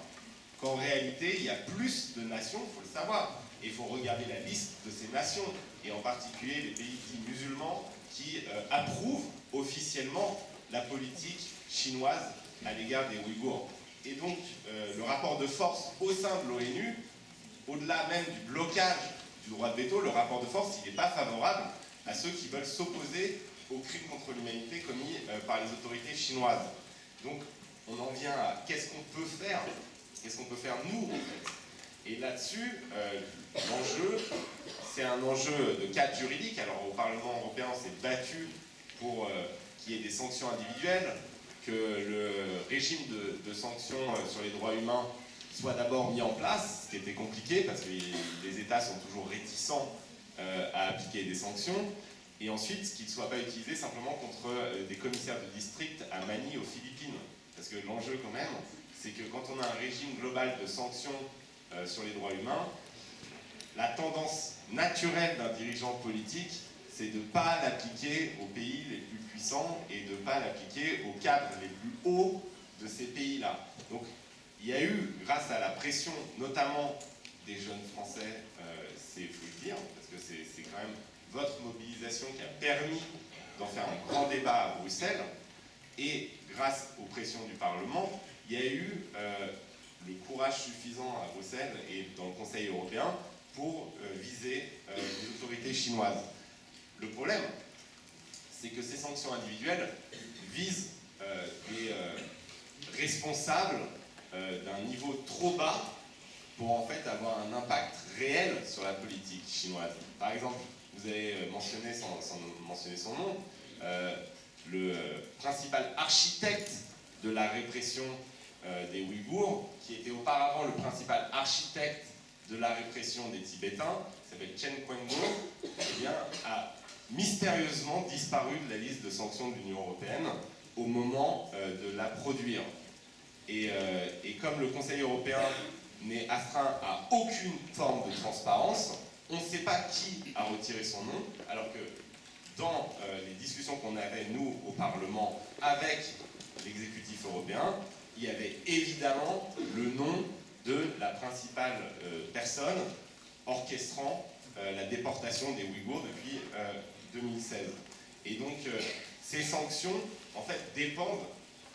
qu'en réalité, il y a plus de nations, il faut le savoir. Et il faut regarder la liste de ces nations, et en particulier les pays dits musulmans, qui approuvent officiellement la politique chinoise à l'égard des Ouïghours. Et donc, le rapport de force au sein de l'ONU, au-delà même du blocage du droit de veto, le rapport de force, il n'est pas favorable à ceux qui veulent s'opposer aux crimes contre l'humanité commis par les autorités chinoises. Donc, on en vient à qu'est-ce qu'on peut faire nous, en fait. Et là-dessus, l'enjeu, c'est un enjeu de cadre juridique. Alors, au Parlement européen, on s'est battu pour qu'il y ait des sanctions individuelles, que le régime de sanctions sur les droits humains soit d'abord mis en place, ce qui était compliqué, parce que les États sont toujours réticents à appliquer des sanctions. Et ensuite, qu'il ne soit pas utilisé simplement contre des commissaires de district à Manille, aux Philippines. Parce que l'enjeu, quand même, c'est que quand on a un régime global de sanctions sur les droits humains, la tendance naturelle d'un dirigeant politique, c'est de ne pas l'appliquer aux pays les plus puissants et de ne pas l'appliquer aux cadres les plus hauts de ces pays-là. Donc, il y a eu, grâce à la pression, notamment des jeunes Français, c'est, faut le dire, parce que c'est quand même votre mobilisation qui a permis d'en faire un grand débat à Bruxelles. Et grâce aux pressions du Parlement, il y a eu le courage suffisant à Bruxelles et dans le Conseil européen pour viser les autorités chinoises. Le problème, c'est que ces sanctions individuelles visent des responsables d'un niveau trop bas pour en fait avoir un impact réel sur la politique chinoise. Par exemple, vous avez mentionné sans mentionner son nom, le principal architecte de la répression des Ouïghours, qui était auparavant le principal architecte de la répression des Tibétains, qui s'appelle Chen Quanguo, eh bien, a mystérieusement disparu de la liste de sanctions de l'Union européenne au moment de la produire. Et comme le Conseil européen n'est astreint à aucune forme de transparence, on ne sait pas qui a retiré son nom, alors que dans les discussions qu'on avait, nous, au Parlement, avec l'exécutif européen, il y avait évidemment le nom de la principale personne orchestrant la déportation des Ouïghours depuis 2016. Et donc, ces sanctions, en fait, dépendent,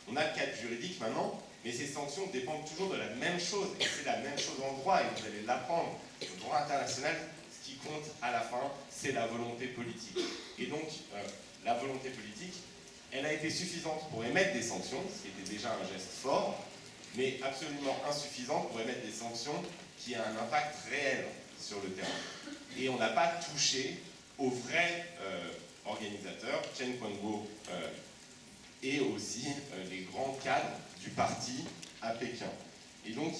on a le cadre juridique maintenant, mais ces sanctions dépendent toujours de la même chose, et c'est la même chose en droit, et vous allez l'apprendre. Le droit international, ce qui compte à la fin, c'est la volonté politique. Et donc, la volonté politique, elle a été suffisante pour émettre des sanctions, ce qui était déjà un geste fort, mais absolument insuffisante pour émettre des sanctions qui ont un impact réel sur le terrain. Et on n'a pas touché aux vrais organisateurs, Chen Quanguo et aussi les grands cadres du parti à Pékin. Et donc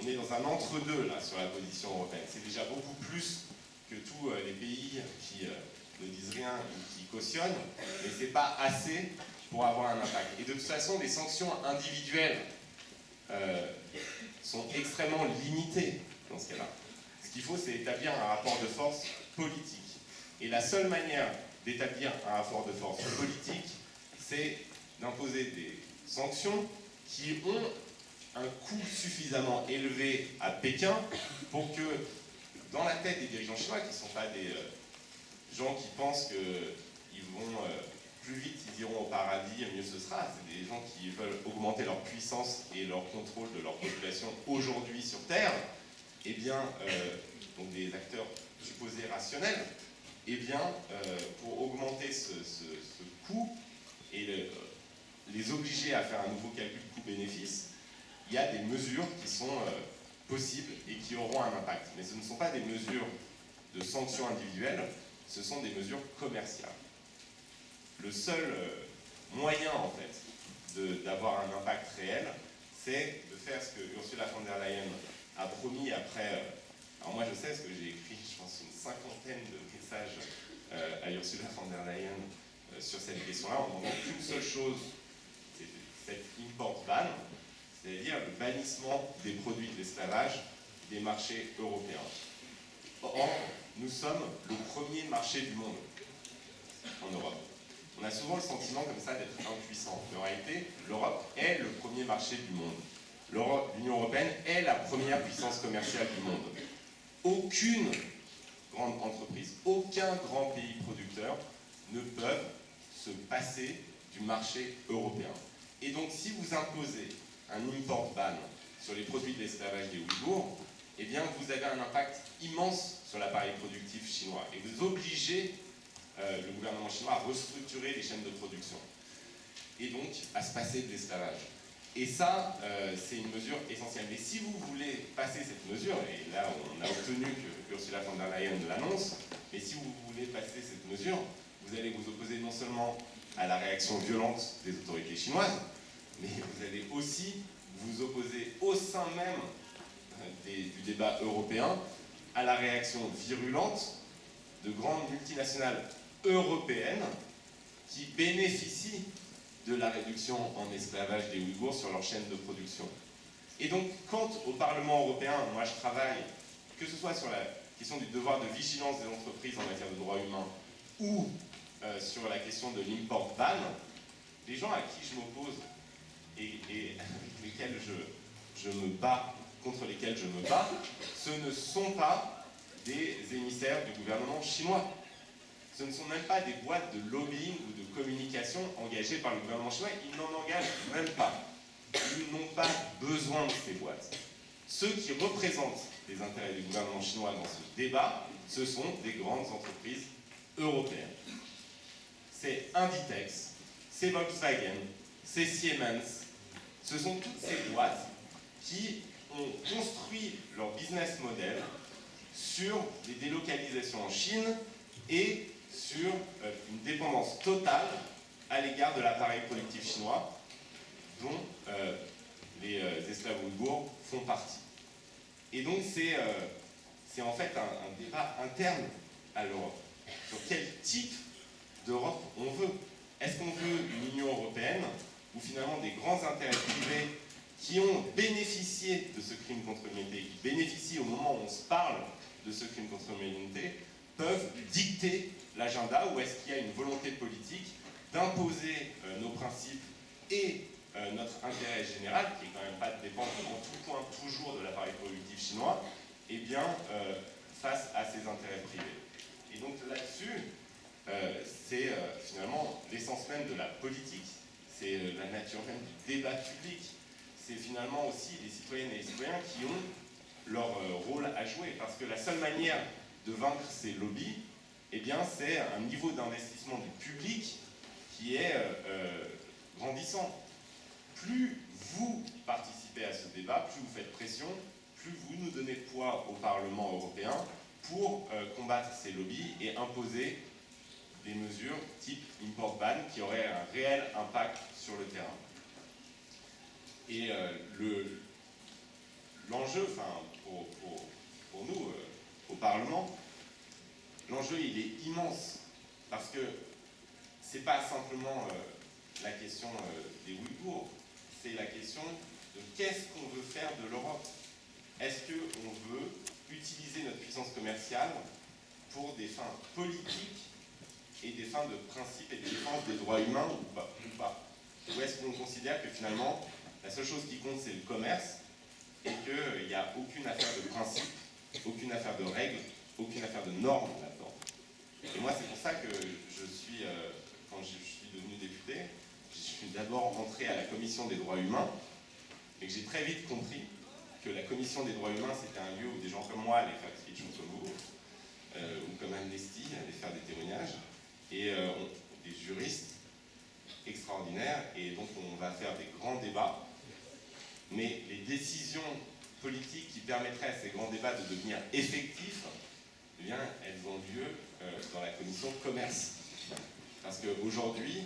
on est dans un entre-deux là sur la position européenne. C'est déjà beaucoup plus que tous les pays qui ne disent rien ou qui cautionnent, mais c'est pas assez pour avoir un impact. Et de toute façon, les sanctions individuelles sont extrêmement limitées dans ce cas-là. Ce qu'il faut, c'est établir un rapport de force politique. Et la seule manière d'établir un rapport de force politique, c'est d'imposer des sanctions qui ont un coût suffisamment élevé à Pékin pour que, dans la tête des dirigeants chinois, qui ne sont pas des gens qui pensent qu'ils vont plus vite, ils iront au paradis, mieux ce sera. C'est des gens qui veulent augmenter leur puissance et leur contrôle de leur population aujourd'hui sur Terre. Eh bien, donc des acteurs supposés rationnels, eh bien, pour augmenter ce coût et les obliger à faire un nouveau calcul coût-bénéfice, il y a des mesures qui sont possibles et qui auront un impact. Mais ce ne sont pas des mesures de sanctions individuelles, ce sont des mesures commerciales. Le seul moyen, en fait, d'avoir un impact réel, c'est de faire ce que Ursula von der Leyen a promis après... alors moi, je sais, ce que j'ai écrit, je pense, une cinquantaine de messages à Ursula von der Leyen sur cette question-là. On n'en demande qu'une seule chose, c'est cette import ban, c'est-à-dire le bannissement des produits de l'esclavage des marchés européens. Or, nous sommes le premier marché du monde en Europe. On a souvent le sentiment comme ça d'être impuissant. Mais en réalité, l'Europe est le premier marché du monde. L'Union européenne est la première puissance commerciale du monde. Aucune grande entreprise, aucun grand pays producteur ne peuvent se passer du marché européen. Et donc, si vous imposez un import ban sur les produits de l'esclavage des Ouïghours, eh bien, vous avez un impact immense sur l'appareil productif chinois. Et vous obligez le gouvernement chinois à restructurer les chaînes de production. Et donc, à se passer de l'esclavage. Et ça, c'est une mesure essentielle. Mais si vous voulez passer cette mesure, et là, on a obtenu que Ursula von der Leyen l'annonce, mais si vous voulez passer cette mesure, vous allez vous opposer non seulement à la réaction violente des autorités chinoises, mais vous allez aussi vous opposer au sein même du débat européen à la réaction virulente de grandes multinationales européennes qui bénéficient de la réduction en esclavage des Ouïghours sur leur chaîne de production. Et donc, quand au Parlement européen, moi je travaille, que ce soit sur la question du devoir de vigilance des entreprises en matière de droits humains ou sur la question de l'import ban, les gens à qui je m'oppose et avec lesquels je me bats contre lesquels je me bats, ce ne sont pas des émissaires du gouvernement chinois. Ce ne sont même pas des boîtes de lobbying ou de communication engagées par le gouvernement chinois. Ils n'en engagent même pas. Ils n'ont pas besoin de ces boîtes. Ceux qui représentent les intérêts du gouvernement chinois dans ce débat, ce sont des grandes entreprises européennes. C'est Inditex, c'est Volkswagen, c'est Siemens. Ce sont toutes ces boîtes qui ont construit leur business model sur des délocalisations en Chine et sur une dépendance totale à l'égard de l'appareil productif chinois dont les esclaves ouïghours font partie. Et donc c'est en fait un débat interne à l'Europe sur quel type d'Europe on veut. Est-ce qu'on veut une Union européenne où finalement des grands intérêts privés qui ont bénéficié de ce crime contre l'humanité, qui bénéficient au moment où on se parle de ce crime contre l'humanité, peuvent dicter l'agenda, ou est-ce qu'il y a une volonté politique d'imposer nos principes et notre intérêt général, qui est quand même pas dépend en tout point toujours de l'appareil productif chinois, et bien face à ces intérêts privés. Et donc là-dessus, c'est finalement l'essence même de la politique, c'est la nature même du débat public, c'est finalement aussi les citoyennes et les citoyens qui ont leur rôle à jouer, parce que la seule manière de vaincre ces lobbies, eh bien, c'est un niveau d'investissement du public qui est grandissant. Plus vous participez à ce débat, plus vous faites pression, plus vous nous donnez poids au Parlement européen pour combattre ces lobbies et imposer des mesures type import ban qui auraient un réel impact sur le terrain. Et l'enjeu, enfin, pour nous, au Parlement, l'enjeu il est immense parce que c'est pas simplement la question des Ouïghours, c'est la question de qu'est-ce qu'on veut faire de l'Europe. Est-ce qu'on veut utiliser notre puissance commerciale pour des fins politiques et des fins de principe et de défense des droits humains ou pas? Ou est-ce qu'on considère que finalement la seule chose qui compte c'est le commerce et qu'il n'y a aucune affaire de principe, aucune affaire de règles, aucune affaire de normes là-dedans? Et moi c'est pour ça que je suis, quand je suis devenu député, je suis d'abord entré à la commission des droits humains et que j'ai très vite compris que la commission des droits humains c'était un lieu où des gens comme moi allaient faire des speeches comme vous, ou comme Amnesty, allaient faire des témoignages, et des juristes extraordinaires, et donc on va faire des grands débats, mais les décisions politiques qui permettraient à ces grands débats de devenir effectifs, eh bien, elles ont lieu dans la commission commerce. Parce qu'aujourd'hui,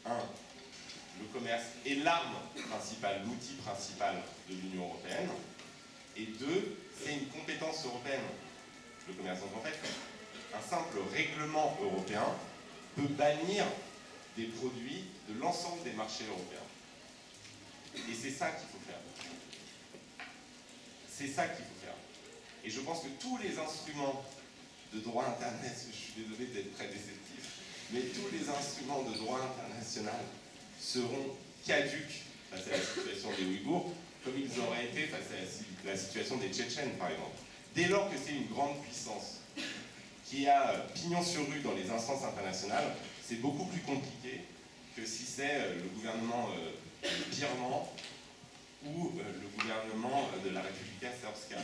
le commerce est l'arme principale, l'outil principal de l'Union européenne, et deux, c'est une compétence européenne, le commerce. Donc en fait, un simple règlement européen peut bannir des produits de l'ensemble des marchés européens. Et c'est ça qu'il faut faire. C'est ça qu'il faut faire. Et je pense que tous les instruments de droit international, je suis désolé d'être très déceptif, mais tous les instruments de droit international seront caducs face à la situation des Ouïghours, comme ils auraient été face à la situation des Tchétchènes, par exemple. Dès lors que c'est une grande puissance qui a pignon sur rue dans les instances internationales, c'est beaucoup plus compliqué que si c'est le gouvernement birman ou le gouvernement de la Republika Srpska,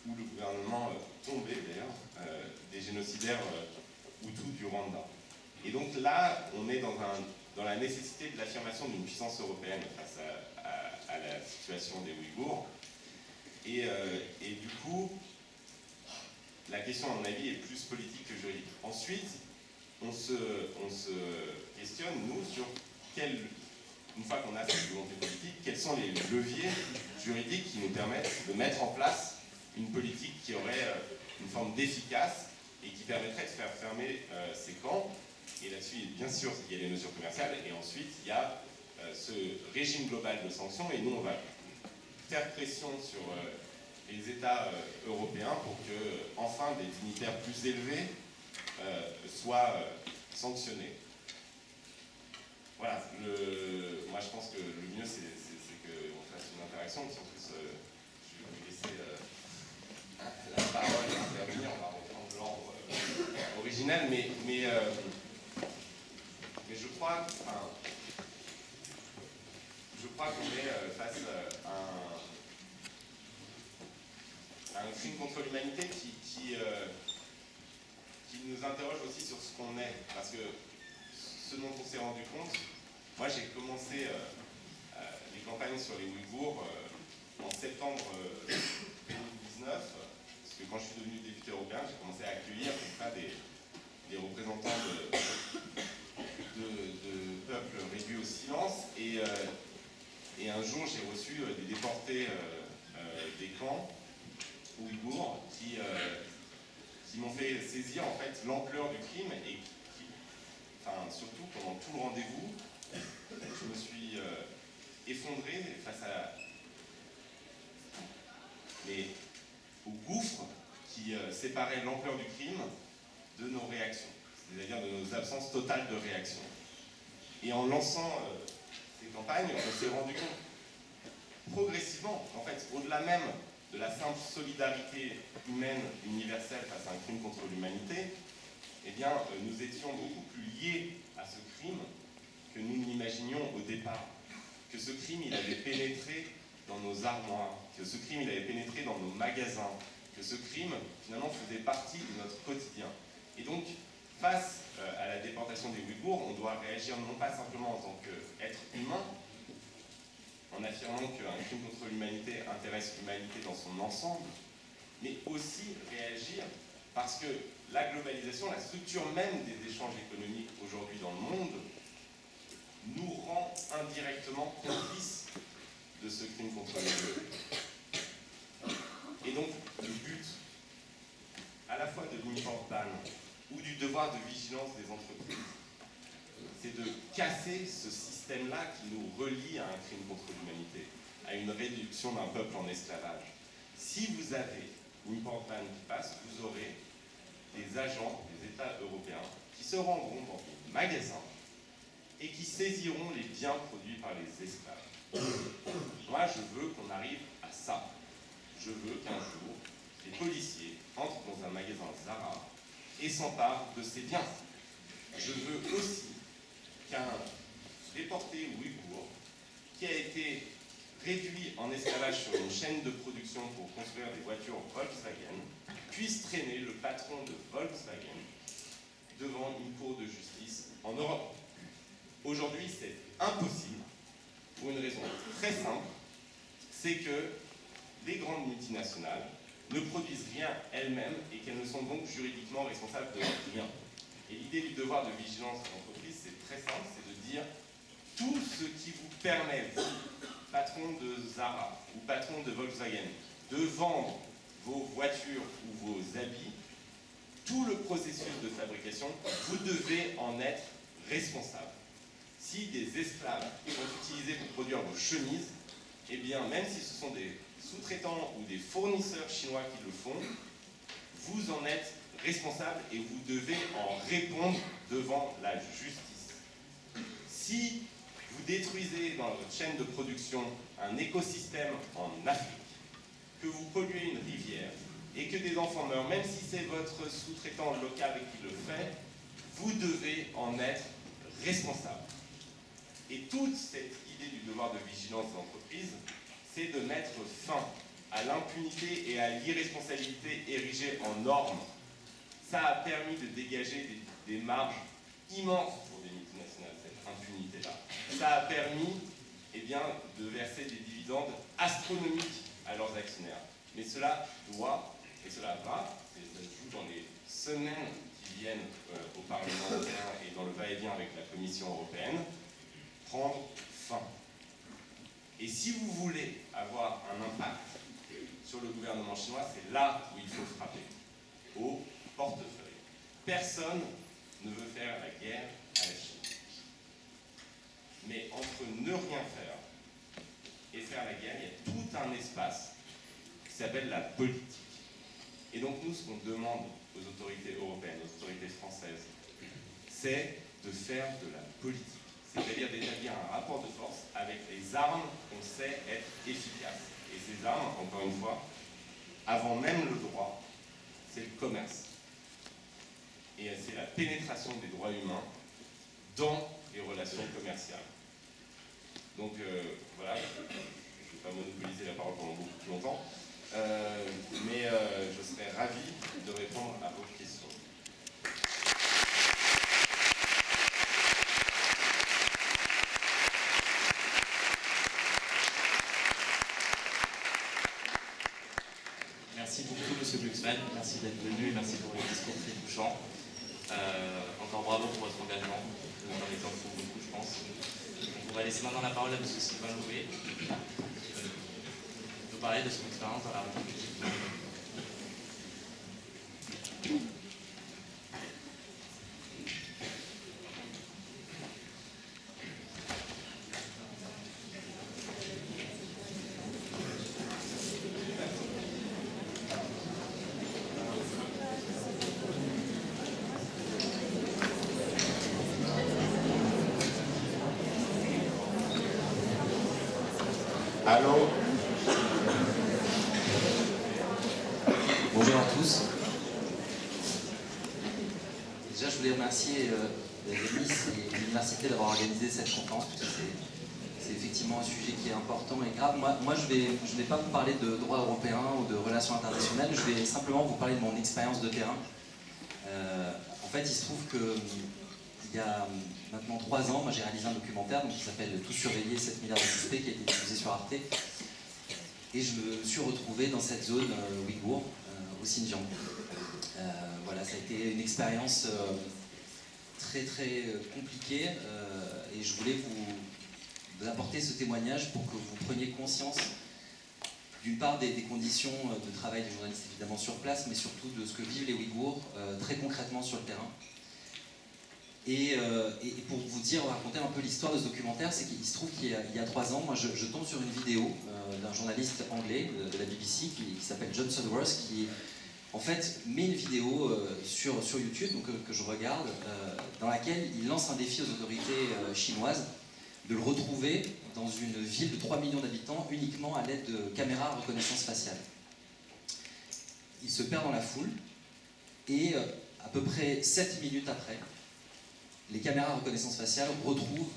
ou le gouvernement tombé d'ailleurs des génocidaires Hutus du Rwanda. Et donc là, on est dans la nécessité de l'affirmation d'une puissance européenne face à la situation des Ouïghours. Et du coup, la question, à mon avis, est plus politique que juridique. Ensuite, on se questionne, nous, sur une fois qu'on a cette volonté politique, quels sont les leviers juridiques qui nous permettent de mettre en place une politique qui aurait une forme d'efficace et qui permettrait de faire fermer ces camps. Et là-dessus, bien sûr, il y a les mesures commerciales, et ensuite, il y a ce régime global de sanctions, et nous, on va faire pression sur les États européens pour que, enfin, des dignitaires plus élevés soient sanctionnés. Voilà, moi je pense que le mieux c'est qu'on fasse une interaction réaction, puis en plus, je vais vous laisser la parole et intervenir, on va reprendre l'ordre original, mais je crois qu'on est face à un crime contre l'humanité qui nous interroge aussi sur ce qu'on est, parce que ce dont on s'est rendu compte, moi j'ai commencé les campagnes sur les Ouïghours en septembre 2019, parce que quand je suis devenu député européen, j'ai commencé à accueillir comme ça des représentants de peuples réduits au silence, et un jour j'ai reçu des déportés des camps ouïghours qui m'ont fait saisir en fait l'ampleur du crime et surtout pendant tout le rendez-vous, je me suis effondré face au gouffre qui séparait l'ampleur du crime de nos réactions, c'est-à-dire de nos absences totales de réaction. Et en lançant ces campagnes, on s'est rendu compte progressivement, en fait, au-delà même de la simple solidarité humaine universelle face à un crime contre l'humanité, eh bien, nous étions beaucoup plus liés à ce crime que nous n'imaginions au départ. Que ce crime, il avait pénétré dans nos armoires, que ce crime, il avait pénétré dans nos magasins, que ce crime, finalement, faisait partie de notre quotidien. Et donc, face à la déportation des Ouïghours, on doit réagir non pas simplement en tant qu'être humain, en affirmant qu'un crime contre l'humanité intéresse l'humanité dans son ensemble, mais aussi réagir parce que la globalisation, la structure même des échanges économiques aujourd'hui dans le monde, nous rend indirectement complices de ce crime contre l'humanité. Et donc, le but, à la fois de l'import ban ou du devoir de vigilance des entreprises, c'est de casser ce système-là qui nous relie à un crime contre l'humanité, à une réduction d'un peuple en esclavage. Si vous avez l'import ban qui passe, vous aurez des agents des États européens qui se rendront dans des magasins et qui saisiront les biens produits par les esclaves. Moi, je veux qu'on arrive à ça. Je veux qu'un jour, les policiers entrent dans un magasin Zara et s'emparent de ces biens. Je veux aussi qu'un déporté ouïghour qui a été réduit en esclavage sur une chaîne de production pour construire des voitures Volkswagen puisse traîner le patron de Volkswagen devant une cour de justice en Europe. Aujourd'hui, c'est impossible pour une raison très simple, c'est que les grandes multinationales ne produisent rien elles-mêmes et qu'elles ne sont donc juridiquement responsables de rien. Et l'idée du devoir de vigilance de l'entreprise, c'est très simple, c'est de dire tout ce qui vous permet, vous, patron de Zara ou patron de Volkswagen, de vendre vos voitures ou vos habits, tout le processus de fabrication, vous devez en être responsable. Si des esclaves sont utilisés pour produire vos chemises, eh bien, même si ce sont des sous-traitants ou des fournisseurs chinois qui le font, vous en êtes responsable et vous devez en répondre devant la justice. Si vous détruisez dans votre chaîne de production un écosystème en Afrique, que vous polluez une rivière et que des enfants meurent, même si c'est votre sous-traitant local qui le fait, vous devez en être responsable. Et toute cette idée du devoir de vigilance de l'entreprise, c'est de mettre fin à l'impunité et à l'irresponsabilité érigée en normes. Ça a permis de dégager des marges immenses pour des multinationales, cette impunité-là. Ça a permis de verser des dividendes astronomiques à leurs actionnaires. Mais cela doit, et cela va, et ça se joue dans les semaines qui viennent au Parlement européen et dans le va-et-vient avec la Commission européenne, prendre fin. Et si vous voulez avoir un impact sur le gouvernement chinois, c'est là où il faut frapper, au portefeuille. Personne ne veut faire la guerre à la Chine. Mais entre ne rien faire et faire la guerre, il y a tout un espace qui s'appelle la politique. Et donc nous, ce qu'on demande aux autorités européennes, aux autorités françaises, c'est de faire de la politique. C'est-à-dire d'établir un rapport de force avec avec les armes qu'on sait être efficaces. Et ces armes, encore une fois, avant même le droit, c'est le commerce. Et c'est la pénétration des droits humains dans les relations commerciales. Donc voilà, je ne vais pas monopoliser la parole pendant beaucoup plus longtemps, mais je serais ravi de répondre à vos questions. Merci beaucoup, Monsieur Glucksmann. Merci d'être venu et merci pour le discours très touchant. Encore bravo pour votre engagement. Vous êtes un exemple pour beaucoup, je pense. Donc, on va laisser maintenant la parole à M. Sylvain Louvet. Nous parler de son expérience dans la République. Allô? Bonjour à tous. Déjà, je voulais remercier Nice et l'université d'avoir organisé cette conférence, parce que c'est effectivement un sujet qui est important et grave. Moi je vais pas vous parler de droit européen ou de relations internationales, je vais simplement vous parler de mon expérience de terrain. En fait, il se trouve que il y a maintenant 3 ans, moi j'ai réalisé un documentaire qui s'appelle Tout surveiller, 7 milliards de suspects, qui a été diffusé sur Arte. Et je me suis retrouvé dans cette zone ouïghour, au Xinjiang. Voilà, ça a été une expérience très très compliquée et je voulais vous apporter ce témoignage pour que vous preniez conscience d'une part des conditions de travail des journalistes évidemment sur place, mais surtout de ce que vivent les Ouïghours très concrètement sur le terrain. Et pour vous dire, raconter un peu l'histoire de ce documentaire, c'est qu'il se trouve qu'il y a 3 ans, moi je tombe sur une vidéo d'un journaliste anglais de la BBC qui s'appelle John Sudworth, qui en fait met une vidéo sur YouTube donc, que je regarde, dans laquelle il lance un défi aux autorités chinoises de le retrouver dans une ville de 3 millions d'habitants uniquement à l'aide de caméras à reconnaissance faciale. Il se perd dans la foule et à peu près 7 minutes après, les caméras à reconnaissance faciale retrouvent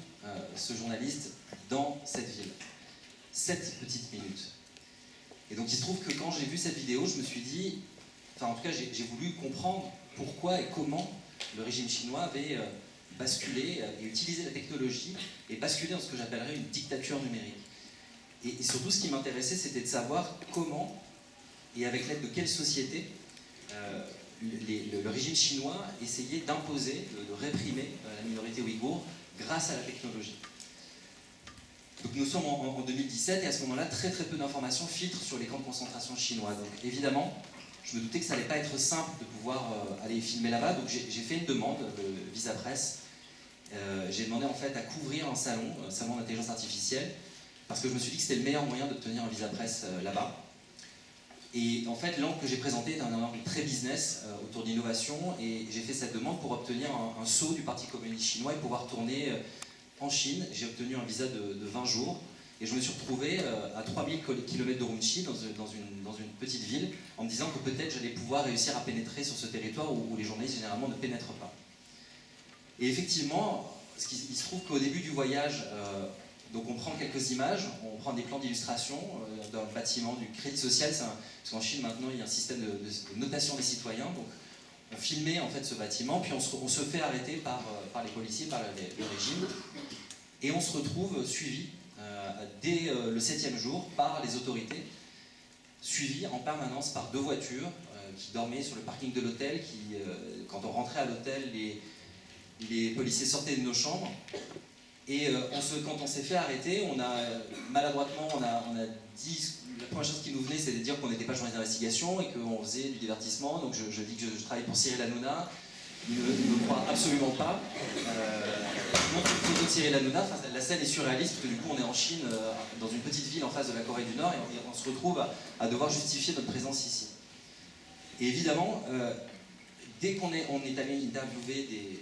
ce journaliste dans cette ville. 7 petites minutes. Et donc il se trouve que quand j'ai vu cette vidéo, je me suis dit, enfin en tout cas j'ai voulu comprendre pourquoi et comment le régime chinois avait basculé et utilisé la technologie et basculé dans ce que j'appellerais une dictature numérique. Et surtout ce qui m'intéressait, c'était de savoir comment et avec l'aide de quelle société le régime chinois essayait d'imposer, de réprimer la minorité ouïghour grâce à la technologie. Donc nous sommes en 2017 et à ce moment-là, très très peu d'informations filtrent sur les camps de concentration chinois. Donc évidemment, je me doutais que ça n'allait pas être simple de pouvoir aller filmer là-bas, donc j'ai fait une demande de visa presse. J'ai demandé en fait à couvrir un salon d'intelligence artificielle, parce que je me suis dit que c'était le meilleur moyen d'obtenir un visa presse là-bas. Et en fait, l'angle que j'ai présenté est un angle très business autour d'innovation, et j'ai fait cette demande pour obtenir un sceau du Parti communiste chinois et pouvoir tourner en Chine. J'ai obtenu un visa de 20 jours, et je me suis retrouvé à 3000 km de Urumqi, dans une petite ville, en me disant que peut-être j'allais pouvoir réussir à pénétrer sur ce territoire où les journalistes généralement ne pénètrent pas. Et effectivement, il se trouve qu'au début du voyage, donc on prend quelques images, on prend des plans d'illustration d'un bâtiment du Crédit Social, parce qu'en Chine maintenant il y a un système de notation des citoyens, donc on filmait en fait ce bâtiment, puis on se fait arrêter par les policiers, par le régime, et on se retrouve suivi dès le 7e jour par les autorités, suivi en permanence par 2 voitures qui dormaient sur le parking de l'hôtel, quand on rentrait à l'hôtel, les policiers sortaient de nos chambres. Et quand on s'est fait arrêter, on a maladroitement, on a dit, la première chose qui nous venait, c'était de dire qu'on n'était pas journaliste d'investigation et qu'on faisait du divertissement. Donc je dis que je travaille pour Cyril Hanouna. Il ne me croit absolument pas. Je montre une photo de Cyril Hanouna. Enfin, la scène est surréaliste parce que du coup on est en Chine, dans une petite ville en face de la Corée du Nord, et on se retrouve à devoir justifier notre présence ici. Et évidemment, dès qu'on est allé interviewer des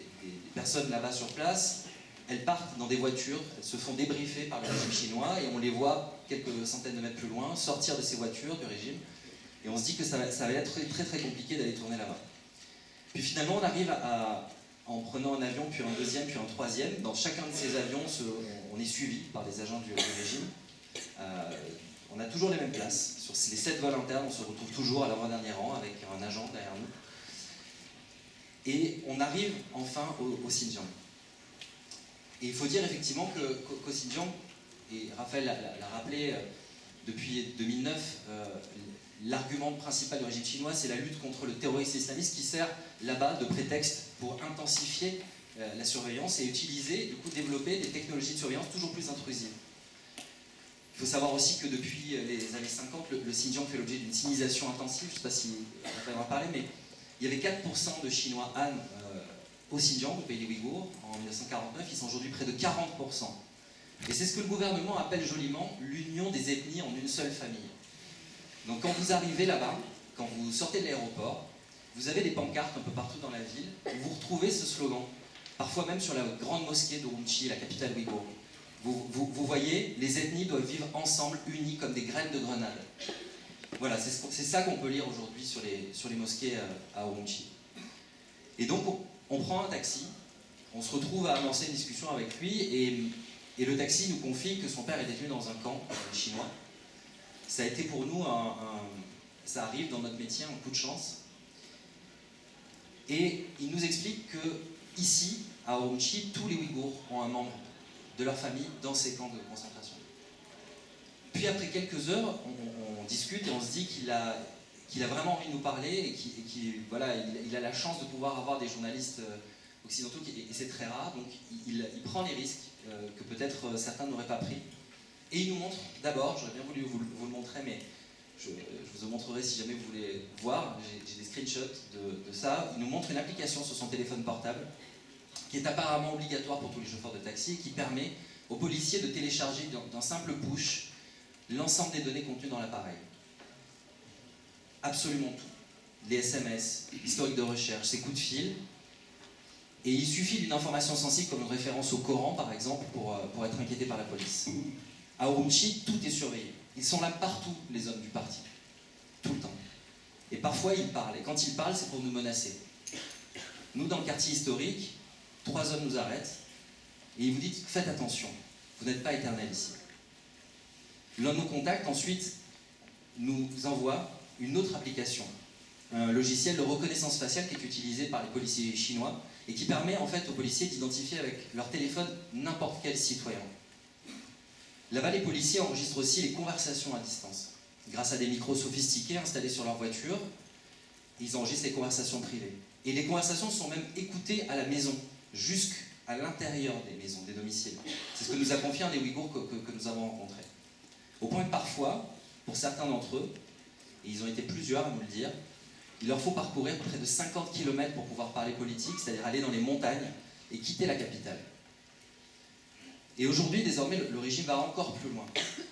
personnes là-bas sur place, elles partent dans des voitures, elles se font débriefer par le régime chinois et on les voit quelques centaines de mètres plus loin sortir de ces voitures du régime et on se dit que ça va être très très compliqué d'aller tourner là-bas. Puis finalement on arrive en prenant un avion, puis un deuxième, puis un troisième. Dans chacun de ces avions, on est suivi par des agents du régime. On a toujours les mêmes places. Sur les 7 vols internes, on se retrouve toujours à l'avant-dernier rang avec un agent derrière nous. Et on arrive enfin au Xinjiang. Et il faut dire effectivement qu'au Xinjiang, et Raphaël l'a rappelé, depuis 2009, l'argument principal du régime chinois, c'est la lutte contre le terrorisme islamiste qui sert là-bas de prétexte pour intensifier la surveillance et utiliser, du coup, développer des technologies de surveillance toujours plus intrusives. Il faut savoir aussi que depuis les années 50, le Xinjiang fait l'objet d'une sinisation intensive. Je ne sais pas si Raphaël en parlait, mais il y avait 4% de Chinois Han au Xinjiang, au pays des Ouïghours, en 1949. Ils sont aujourd'hui près de 40%. Et c'est ce que le gouvernement appelle joliment l'union des ethnies en une seule famille. Donc quand vous arrivez là-bas, quand vous sortez de l'aéroport, vous avez des pancartes un peu partout dans la ville, où vous retrouvez ce slogan, parfois même sur la grande mosquée d'Urumqi, la capitale ouïghour. Vous voyez, les ethnies doivent vivre ensemble, unies comme des graines de grenade. Voilà, c'est ça qu'on peut lire aujourd'hui sur les mosquées à Urumqi. Et donc on prend un taxi, on se retrouve à amorcer une discussion avec lui, et le taxi nous confie que son père est détenu dans un camp chinois. Ça a été pour nous, ça arrive dans notre métier, un coup de chance. Et il nous explique que ici, à Urumqi, tous les Ouïghours ont un membre de leur famille dans ces camps de concentration. Puis après quelques heures, on discute et on se dit qu'il a vraiment envie de nous parler et qu'il a la chance de pouvoir avoir des journalistes occidentaux, et c'est très rare, donc il prend les risques que peut-être certains n'auraient pas pris. Et il nous montre, d'abord, j'aurais bien voulu vous le montrer, mais je vous en montrerai si jamais vous voulez voir, j'ai des screenshots de ça. Il nous montre une application sur son téléphone portable qui est apparemment obligatoire pour tous les chauffeurs de taxi et qui permet aux policiers de télécharger d'un simple push l'ensemble des données contenues dans l'appareil. Absolument tout. Les SMS, l'historique de recherche, ses coups de fil. Et il suffit d'une information sensible comme une référence au Coran, par exemple, pour être inquiété par la police. À Urumqi, tout est surveillé. Ils sont là partout, les hommes du parti. Tout le temps. Et parfois, ils parlent. Et quand ils parlent, c'est pour nous menacer. Nous, dans le quartier historique, 3 hommes nous arrêtent et ils vous disent « Faites attention, vous n'êtes pas éternel ici ». L'un de nos contacts, ensuite, nous envoie une autre application, un logiciel de reconnaissance faciale qui est utilisé par les policiers chinois et qui permet en fait aux policiers d'identifier avec leur téléphone n'importe quel citoyen. Là-bas, les policiers enregistrent aussi les conversations à distance. Grâce à des micros sophistiqués installés sur leur voiture, ils enregistrent les conversations privées. Et les conversations sont même écoutées à la maison, jusqu'à l'intérieur des maisons, des domiciles. C'est ce que nous a confié un des Ouïghours que nous avons rencontrés. Au point que parfois, pour certains d'entre eux, et ils ont été plusieurs à nous le dire, il leur faut parcourir près de 50 km pour pouvoir parler politique, c'est-à-dire aller dans les montagnes et quitter la capitale. Et aujourd'hui, désormais, le régime va encore plus loin.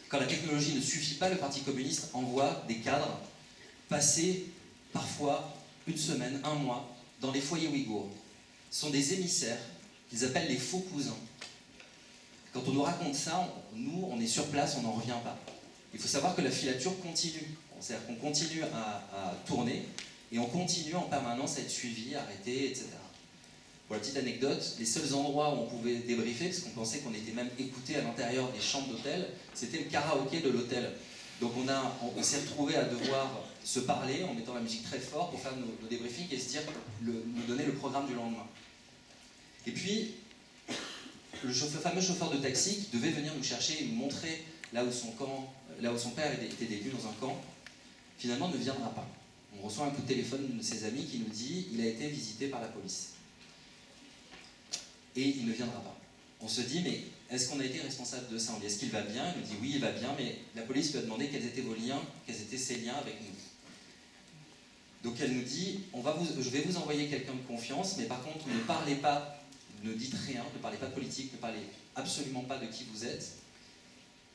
Quand la technologie ne suffit pas, le Parti communiste envoie des cadres passer parfois une semaine, un mois, dans les foyers ouïghours. Ce sont des émissaires qu'ils appellent les faux cousins. Quand on nous raconte ça, nous, on est sur place, on n'en revient pas. Il faut savoir que la filature continue. C'est-à-dire qu'on continue à tourner et on continue en permanence à être suivi, arrêté, etc. Pour la petite anecdote, les seuls endroits où on pouvait débriefer, parce qu'on pensait qu'on était même écouté à l'intérieur des chambres d'hôtel, c'était le karaoké de l'hôtel. Donc on s'est retrouvés à devoir se parler en mettant la musique très fort pour faire nos débriefings et se dire, nous donner le programme du lendemain. Et puis, le fameux chauffeur de taxi qui devait venir nous chercher et nous montrer là où son père était détenu dans un camp, finalement ne viendra pas. On reçoit un coup de téléphone de ses amis qui nous dit il a été visité par la police. Et il ne viendra pas. On se dit mais est-ce qu'on a été responsable de ça? On dit est-ce qu'il va bien? Il nous dit oui, il va bien, mais la police lui a demandé quels étaient vos liens, quels étaient ses liens avec nous. Donc elle nous dit je vais vous envoyer quelqu'un de confiance, mais par contre ne parlez pas, ne dites rien, ne parlez pas de politique, ne parlez absolument pas de qui vous êtes,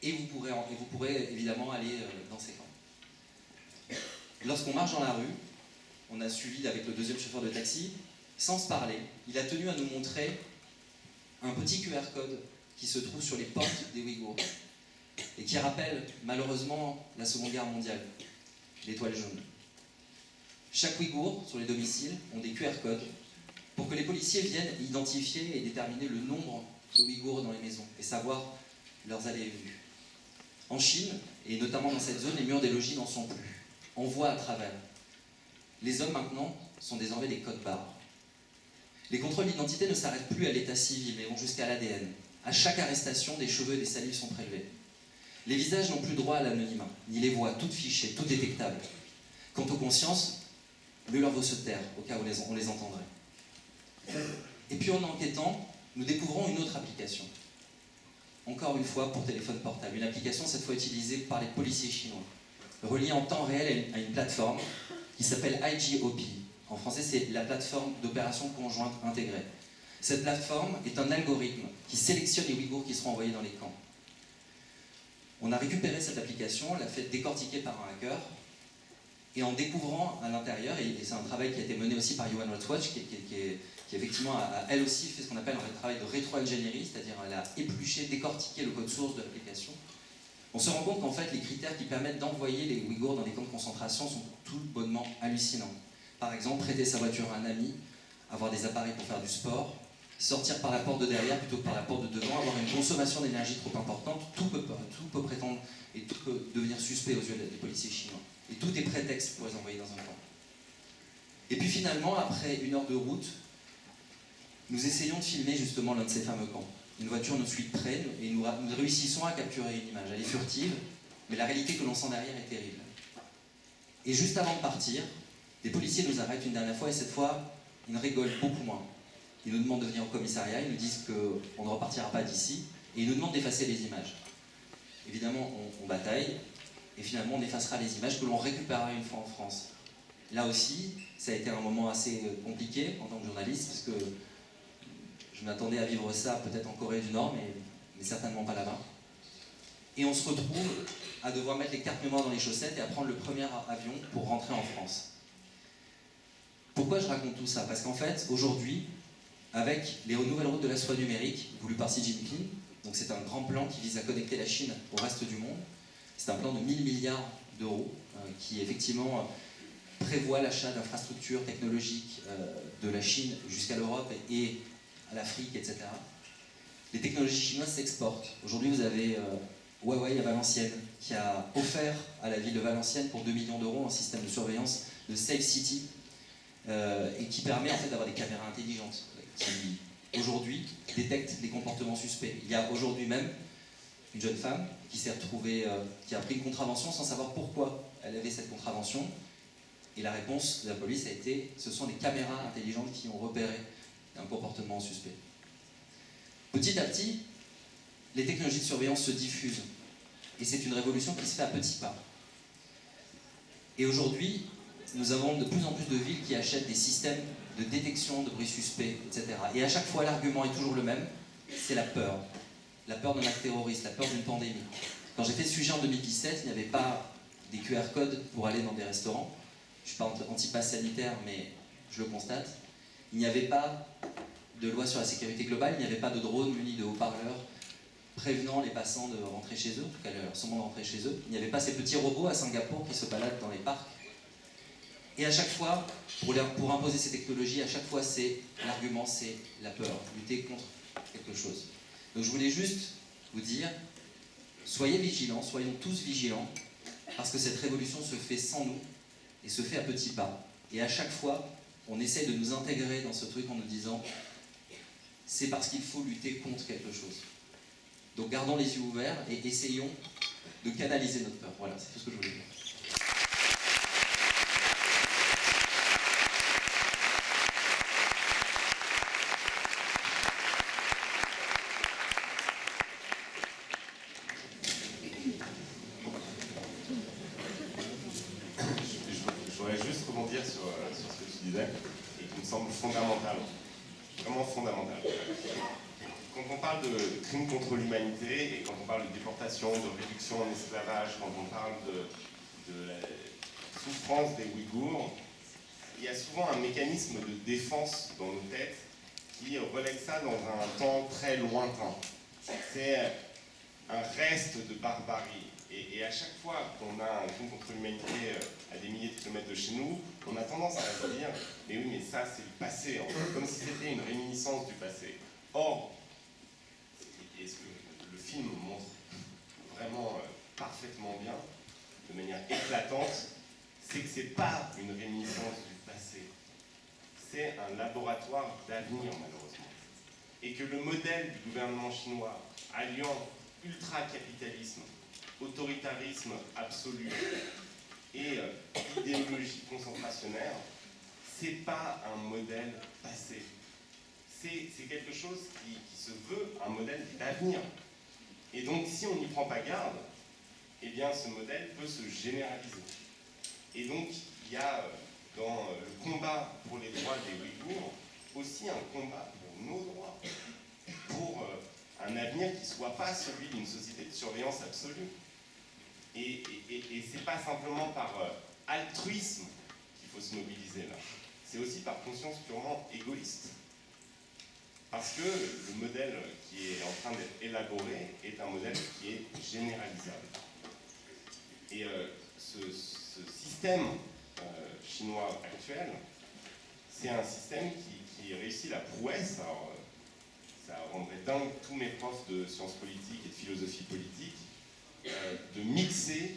et vous pourrez évidemment aller dans ces camps. Lorsqu'on marche dans la rue, on a suivi avec le deuxième chauffeur de taxi, sans se parler, il a tenu à nous montrer un petit QR code qui se trouve sur les portes des Ouïghours et qui rappelle malheureusement la Seconde Guerre mondiale, l'étoile jaune. Chaque Ouïghour sur les domiciles ont des QR codes pour que les policiers viennent identifier et déterminer le nombre de Ouïghours dans les maisons et savoir leurs allées et venues. En Chine, et notamment dans cette zone, les murs des logis n'en sont plus. On voit à travers. Les hommes maintenant sont désormais des codes barres. Les contrôles d'identité ne s'arrêtent plus à l'état civil, mais vont jusqu'à l'ADN. À chaque arrestation, des cheveux et des salives sont prélevés. Les visages n'ont plus droit à l'anonymat, ni les voix, toutes fichées, toutes détectables. Quant aux consciences, mieux leur vaut se taire, au cas où on les entendrait. Et puis en enquêtant, nous découvrons une autre application. Encore une fois pour téléphone portable. Une application cette fois utilisée par les policiers chinois, reliée en temps réel à une plateforme qui s'appelle IGOP. En français, c'est la plateforme d'opération conjointe intégrée. Cette plateforme est un algorithme qui sélectionne les Ouïghours qui seront envoyés dans les camps. On a récupéré cette application, l'a fait décortiquer par un hacker, et en découvrant à l'intérieur, et c'est un travail qui a été mené aussi par Human Rights Watch, qui effectivement a elle aussi fait ce qu'on appelle un travail de rétro-ingénierie, c'est-à-dire elle a épluché, décortiqué le code source de l'application. On se rend compte qu'en fait les critères qui permettent d'envoyer les Ouïghours dans des camps de concentration sont tout bonnement hallucinants. Par exemple, prêter sa voiture à un ami, avoir des appareils pour faire du sport, sortir par la porte de derrière plutôt que par la porte de devant, avoir une consommation d'énergie trop importante, tout peut prétendre et tout peut devenir suspect aux yeux des policiers chinois. Et tout est prétexte pour les envoyer dans un camp. Et puis finalement, après 1 heure de route, nous essayons de filmer justement l'un de ces fameux camps. Une voiture nous suit de près et nous réussissons à capturer une image. Elle est furtive, mais la réalité que l'on sent derrière est terrible. Et juste avant de partir, les policiers nous arrêtent une dernière fois et cette fois, ils ne rigolent beaucoup moins. Ils nous demandent de venir au commissariat, ils nous disent qu'on ne repartira pas d'ici et ils nous demandent d'effacer les images. Évidemment, on bataille et finalement on effacera les images que l'on récupérera une fois en France. Là aussi, ça a été un moment assez compliqué en tant que journaliste parce que je m'attendais à vivre ça peut-être en Corée du Nord, mais certainement pas là-bas. Et on se retrouve à devoir mettre les cartes mémoire dans les chaussettes et à prendre le premier avion pour rentrer en France. Pourquoi je raconte tout ça? Parce qu'en fait, aujourd'hui, avec les nouvelles routes de la soie numérique, voulues par Xi Jinping, donc c'est un grand plan qui vise à connecter la Chine au reste du monde, c'est un plan de 1000 milliards d'euros qui effectivement prévoit l'achat d'infrastructures technologiques de la Chine jusqu'à l'Europe et à l'Afrique, etc. Les technologies chinoises s'exportent. Aujourd'hui, vous avez Huawei à Valenciennes qui a offert à la ville de Valenciennes pour 2 millions d'euros un système de surveillance de Safe City et qui permet en fait d'avoir des caméras intelligentes qui aujourd'hui détectent des comportements suspects. Il y a aujourd'hui même une jeune femme qui s'est retrouvée, qui a pris une contravention sans savoir pourquoi elle avait cette contravention. Et la réponse de la police a été ce sont des caméras intelligentes qui ont repéré un comportement suspect. Petit à petit, les technologies de surveillance se diffusent. Et c'est une révolution qui se fait à petits pas. Et aujourd'hui, nous avons de plus en plus de villes qui achètent des systèmes de détection de bruits suspects, etc. Et à chaque fois, l'argument est toujours le même, c'est la peur. La peur d'un acte terroriste, la peur d'une pandémie. Quand j'ai fait ce sujet en 2017, il n'y avait pas des QR codes pour aller dans des restaurants. Je ne suis pas anti-pass sanitaire, mais je le constate. Il n'y avait pas de loi sur la sécurité globale, il n'y avait pas de drone muni de haut-parleurs prévenant les passants de rentrer chez eux, en tout cas leur sûrement de rentrer chez eux. Il n'y avait pas ces petits robots à Singapour qui se baladent dans les parcs. Et à chaque fois, pour imposer ces technologies, à chaque fois, l'argument, c'est la peur, lutter contre quelque chose. Donc je voulais juste vous dire, soyez vigilants, soyons tous vigilants, parce que cette révolution se fait sans nous, et se fait à petits pas. Et à chaque fois, on essaie de nous intégrer dans ce truc en nous disant c'est parce qu'il faut lutter contre quelque chose. Donc gardons les yeux ouverts et essayons de canaliser notre peur. Voilà, c'est tout ce que je voulais dire. Je voudrais juste rebondir sur ce que tu disais et qui me semble fondamental, vraiment fondamental. Quand on parle de crimes contre l'humanité et quand on parle de déportation, de réduction en esclavage, quand on parle de la souffrance des Ouïghours, il y a souvent un mécanisme de défense dans nos têtes qui relègue ça dans un temps très lointain. C'est un reste de barbarie. Et à chaque fois qu'on a un crime contre l'humanité à des milliers de kilomètres de chez nous, on a tendance à se dire « mais oui, mais ça, c'est le passé, en fait, comme si c'était une réminiscence du passé ». Or, et ce que le film montre vraiment parfaitement bien, de manière éclatante, c'est que ce n'est pas une réminiscence du passé. C'est un laboratoire d'avenir, malheureusement. Et que le modèle du gouvernement chinois, alliant ultra-capitalisme, autoritarisme absolu et idéologie concentrationnaire, c'est pas un modèle passé. C'est quelque chose qui se veut un modèle d'avenir. Et donc, si on n'y prend pas garde, eh bien, ce modèle peut se généraliser. Et donc, il y a dans le combat pour les droits des Ouïghours aussi un combat pour nos droits, pour un avenir qui ne soit pas celui d'une société de surveillance absolue. Et ce n'est pas simplement par altruisme qu'il faut se mobiliser là, c'est aussi par conscience purement égoïste. Parce que le modèle qui est en train d'être élaboré est un modèle qui est généralisable. Et ce système chinois actuel, c'est un système qui réussit la prouesse. Alors, ça rendrait dingue tous mes profs de sciences politiques et de philosophie politique, de mixer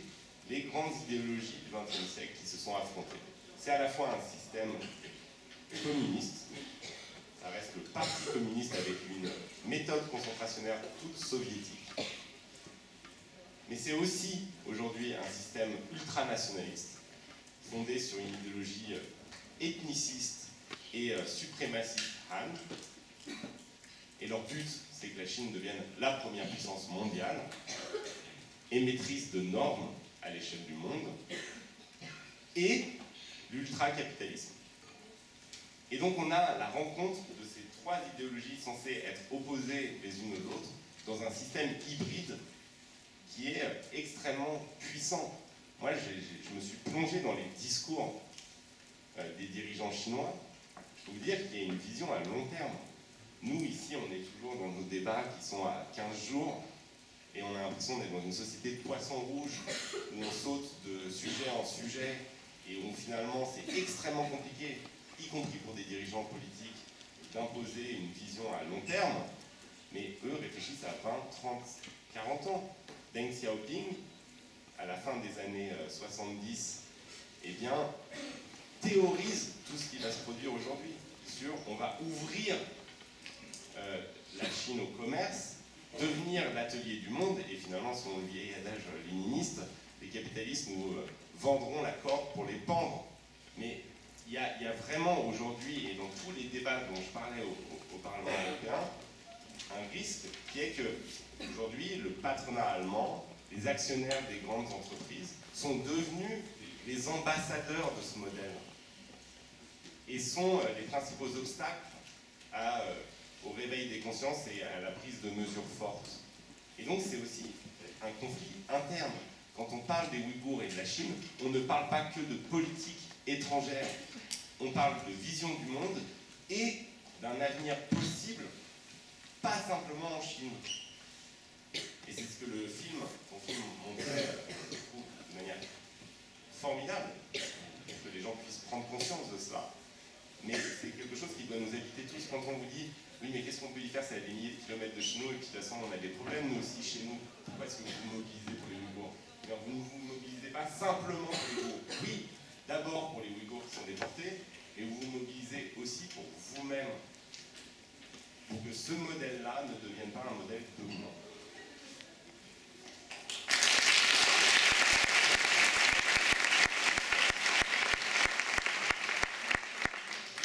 les grandes idéologies du XXe siècle qui se sont affrontées. C'est à la fois un système communiste, ça reste le parti communiste avec une méthode concentrationnaire toute soviétique, mais c'est aussi aujourd'hui un système ultranationaliste, fondé sur une idéologie ethniciste et suprémaciste Han. Et leur but, c'est que la Chine devienne la première puissance mondiale, émettrice de normes à l'échelle du monde, et l'ultra-capitalisme. Et donc on a la rencontre de ces trois idéologies censées être opposées les unes aux autres dans un système hybride qui est extrêmement puissant. Moi, je me suis plongé dans les discours des dirigeants chinois. Je peux vous dire qu'il y a une vision à long terme. Nous, ici, on est toujours dans nos débats qui sont à 15 jours, et on a l'impression d'être dans une société de poissons rouges, où on saute de sujet en sujet, et où finalement c'est extrêmement compliqué, y compris pour des dirigeants politiques, d'imposer une vision à long terme, mais eux réfléchissent à 20, 30, 40 ans. Deng Xiaoping, à la fin des années 70, eh bien, théorise tout ce qui va se produire aujourd'hui. Sur, on va ouvrir la Chine au commerce, devenir l'atelier du monde, et finalement, selon le vieil adage léniniste, les capitalistes nous vendront la corde pour les pendre. Mais il y a vraiment aujourd'hui, et dans tous les débats dont je parlais au Parlement européen, un risque qui est que aujourd'hui, le patronat allemand, les actionnaires des grandes entreprises sont devenus les ambassadeurs de ce modèle et sont les principaux obstacles au réveil des consciences et à la prise de mesures fortes. Et donc c'est aussi un conflit interne. Quand on parle des Ouïghours et de la Chine, on ne parle pas que de politique étrangère. On parle de vision du monde et d'un avenir possible, pas simplement en Chine. Et c'est ce que le film, ton film montrait, je trouve, de manière formidable, pour que les gens puissent prendre conscience de cela. Mais c'est quelque chose qui doit nous habiter tous quand on vous dit « Oui, mais qu'est-ce qu'on peut y faire? C'est à des milliers de kilomètres de chez nous, et puis de toute façon, on a des problèmes, nous aussi, chez nous. Pourquoi est-ce que vous vous mobilisez pour les Ouïghours ?» Alors, vous ne vous mobilisez pas simplement pour les Ouïghours. Oui, d'abord pour les Ouïghours qui sont déportés, et vous vous mobilisez aussi pour vous-même, pour que ce modèle-là ne devienne pas un modèle dominant.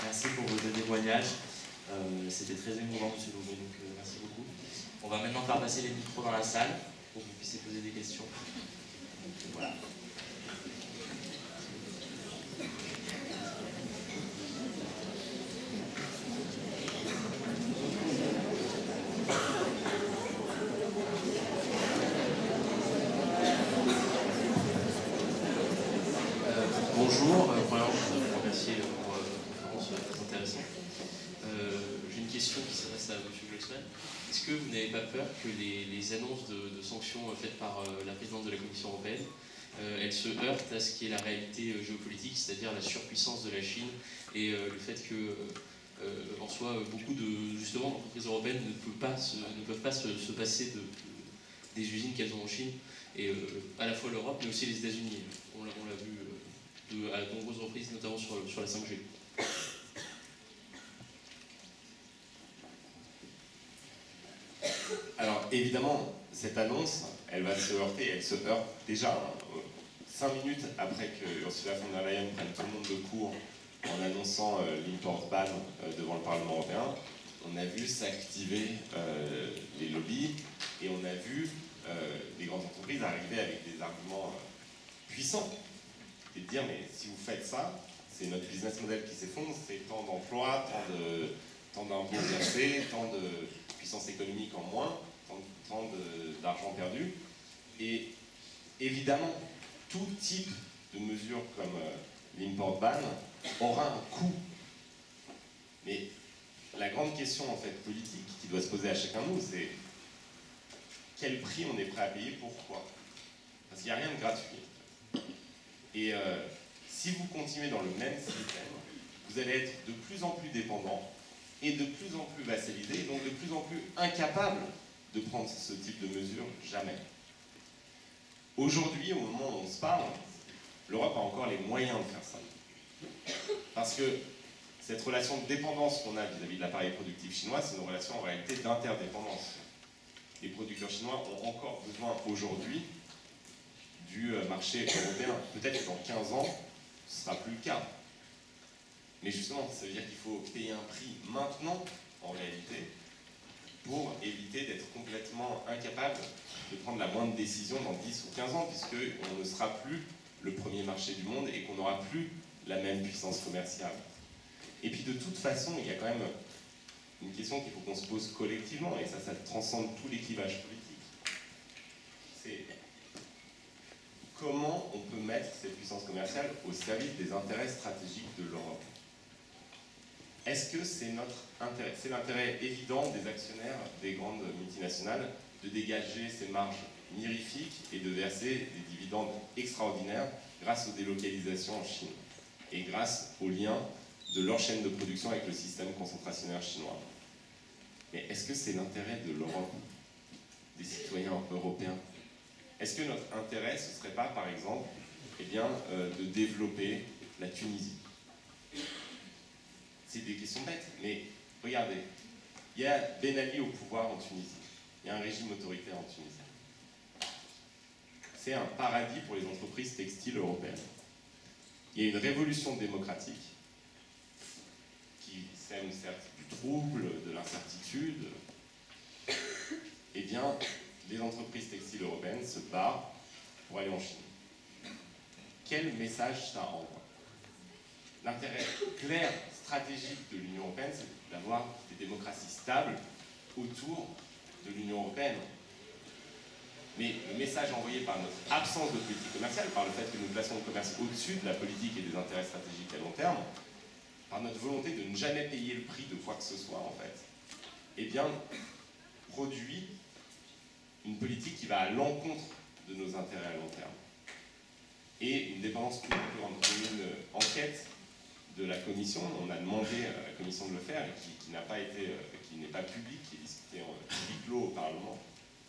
Merci pour vos deux témoignages. C'était très émouvant, M. Loubet, donc merci beaucoup. On va maintenant faire passer les micros dans la salle pour que vous puissiez poser des questions. Voilà. Bonjour, premièrement, je voudrais vous remercier pour la conférence très intéressante. J'ai une question qui s'adresse à M. Glucksmann. Est-ce que vous n'avez pas peur que les annonces de sanctions faites par la présidente de la Commission européenne, elles se heurtent à ce qui est la réalité géopolitique, c'est-à-dire la surpuissance de la Chine et le fait que, en soi, beaucoup d'entreprises européennes ne peuvent pas se passer des usines qu'elles ont en Chine, et à la fois l'Europe, mais aussi les États-Unis. On l'a vu à de nombreuses reprises, notamment sur la 5G. Alors évidemment, cette annonce, elle va se heurter, elle se heurte déjà 5 minutes après que Ursula von der Leyen prenne tout le monde de court en annonçant l'import ban devant le Parlement européen. On a vu s'activer les lobbies et on a vu les grandes entreprises arriver avec des arguments puissants et de dire mais si vous faites ça, c'est notre business model qui s'effondre, c'est tant d'emplois, tant d'impôts versés, tant de puissance économique en moins, tant d'argent perdu. Et évidemment, tout type de mesure comme l'import ban aura un coût. Mais la grande question en fait politique qui doit se poser à chacun de nous, c'est quel prix on est prêt à payer, pourquoi? Parce qu'il n'y a rien de gratuit. Et si vous continuez dans le même système, vous allez être de plus en plus dépendant et de plus en plus vassalisé, et donc de plus en plus incapable de prendre ce type de mesures, jamais. Aujourd'hui, au moment où on se parle, l'Europe a encore les moyens de faire ça. Parce que cette relation de dépendance qu'on a vis-à-vis de l'appareil productif chinois, c'est une relation en réalité d'interdépendance. Les producteurs chinois ont encore besoin aujourd'hui du marché européen. Peut-être que dans 15 ans, ce ne sera plus le cas. Mais justement, ça veut dire qu'il faut payer un prix maintenant, en réalité, pour éviter d'être complètement incapable de prendre la moindre décision dans 10 ou 15 ans, puisqu'on ne sera plus le premier marché du monde et qu'on n'aura plus la même puissance commerciale. Et puis de toute façon, il y a quand même une question qu'il faut qu'on se pose collectivement, et ça transcende tout les clivages politiques. C'est comment on peut mettre cette puissance commerciale au service des intérêts stratégiques de l'Europe. Est-ce que c'est notre intérêt? C'est l'intérêt évident des actionnaires des grandes multinationales de dégager ces marges mirifiques et de verser des dividendes extraordinaires grâce aux délocalisations en Chine et grâce aux liens de leur chaîne de production avec le système concentrationnaire chinois. Mais est-ce que c'est l'intérêt de l'Europe, des citoyens européens? Est-ce que notre intérêt, ce ne serait pas, par exemple, de développer la Tunisie? C'est des questions bêtes, mais regardez, il y a Ben Ali au pouvoir en Tunisie, il y a un régime autoritaire en Tunisie. C'est un paradis pour les entreprises textiles européennes. Il y a une révolution démocratique qui sème certes du trouble, de l'incertitude. Eh bien, les entreprises textiles européennes se barrent pour aller en Chine. Quel message ça envoie? L'intérêt clair, stratégique de l'Union européenne, c'est d'avoir des démocraties stables autour de l'Union européenne. Mais le message envoyé par notre absence de politique commerciale, par le fait que nous plaçons le commerce au-dessus de la politique et des intérêts stratégiques à long terme, par notre volonté de ne jamais payer le prix de quoi que ce soit, en fait, eh bien, produit une politique qui va à l'encontre de nos intérêts à long terme. Et une dépendance plus grande. Une enquête de la Commission, on a demandé à la Commission de le faire, et qui n'est pas publique, qui est discuté en huis clos au Parlement,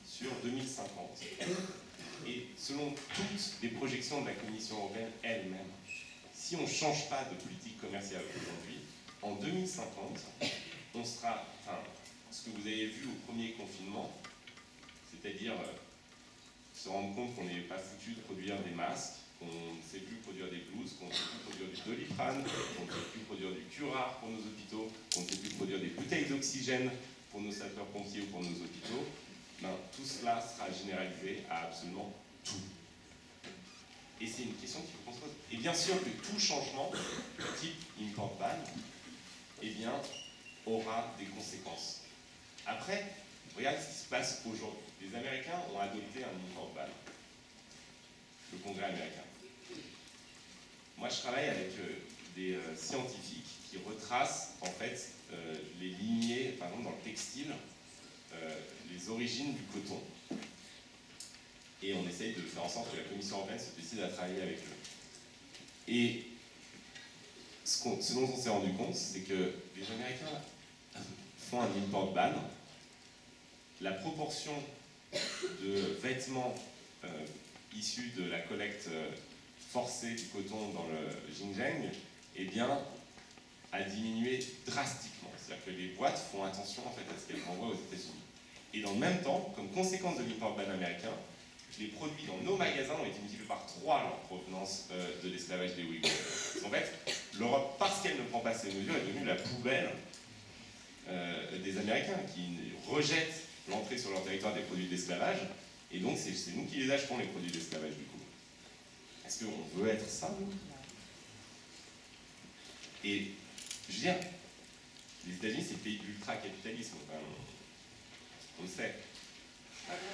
sur 2050. Et selon toutes les projections de la Commission européenne elle-même, si on ne change pas de politique commerciale aujourd'hui, en 2050, on sera, ce que vous avez vu au premier confinement, c'est-à-dire se rendre compte qu'on n'est pas foutu de produire des masques, qu'on ne sait plus produire des blouses, qu'on ne sait plus produire du Doliprane, qu'on ne sait plus produire du curare pour nos hôpitaux, qu'on ne sait plus produire des bouteilles d'oxygène pour nos sapeurs-pompiers ou pour nos hôpitaux, tout cela sera généralisé à absolument tout. Et c'est une question qu'il faut qu'on se pose. Et bien sûr que tout changement, type import ban, aura des conséquences. Après, regarde ce qui se passe aujourd'hui. Les Américains ont adopté un import ban. Le Congrès américain. Moi, je travaille avec des scientifiques qui retracent en fait les lignées, par exemple dans le textile, les origines du coton. Et on essaye de faire en sorte que la Commission européenne se décide à travailler avec eux. Et ce dont on s'est rendu compte, c'est que les Américains font un import ban. La proportion de vêtements issus de la collecte forcée du coton dans le Xinjiang, eh bien, a diminué drastiquement. C'est-à-dire que les boîtes font attention en fait, à ce qu'elles envoient aux États-Unis. Et dans le même temps, comme conséquence de l'import ban américain, les produits dans nos magasins ont été multipliés par 3 leur provenance de l'esclavage des Ouïghours. En fait, l'Europe, parce qu'elle ne prend pas ces mesures, est devenue la poubelle des Américains qui rejettent l'entrée sur leur territoire des produits d'esclavage, et donc c'est nous qui les achetons, les produits d'esclavage du coup. Est-ce qu'on veut être ça, nous? Et, je veux dire, les États-Unis, c'est le pays de l'ultra-capitalisme, enfin, on le sait.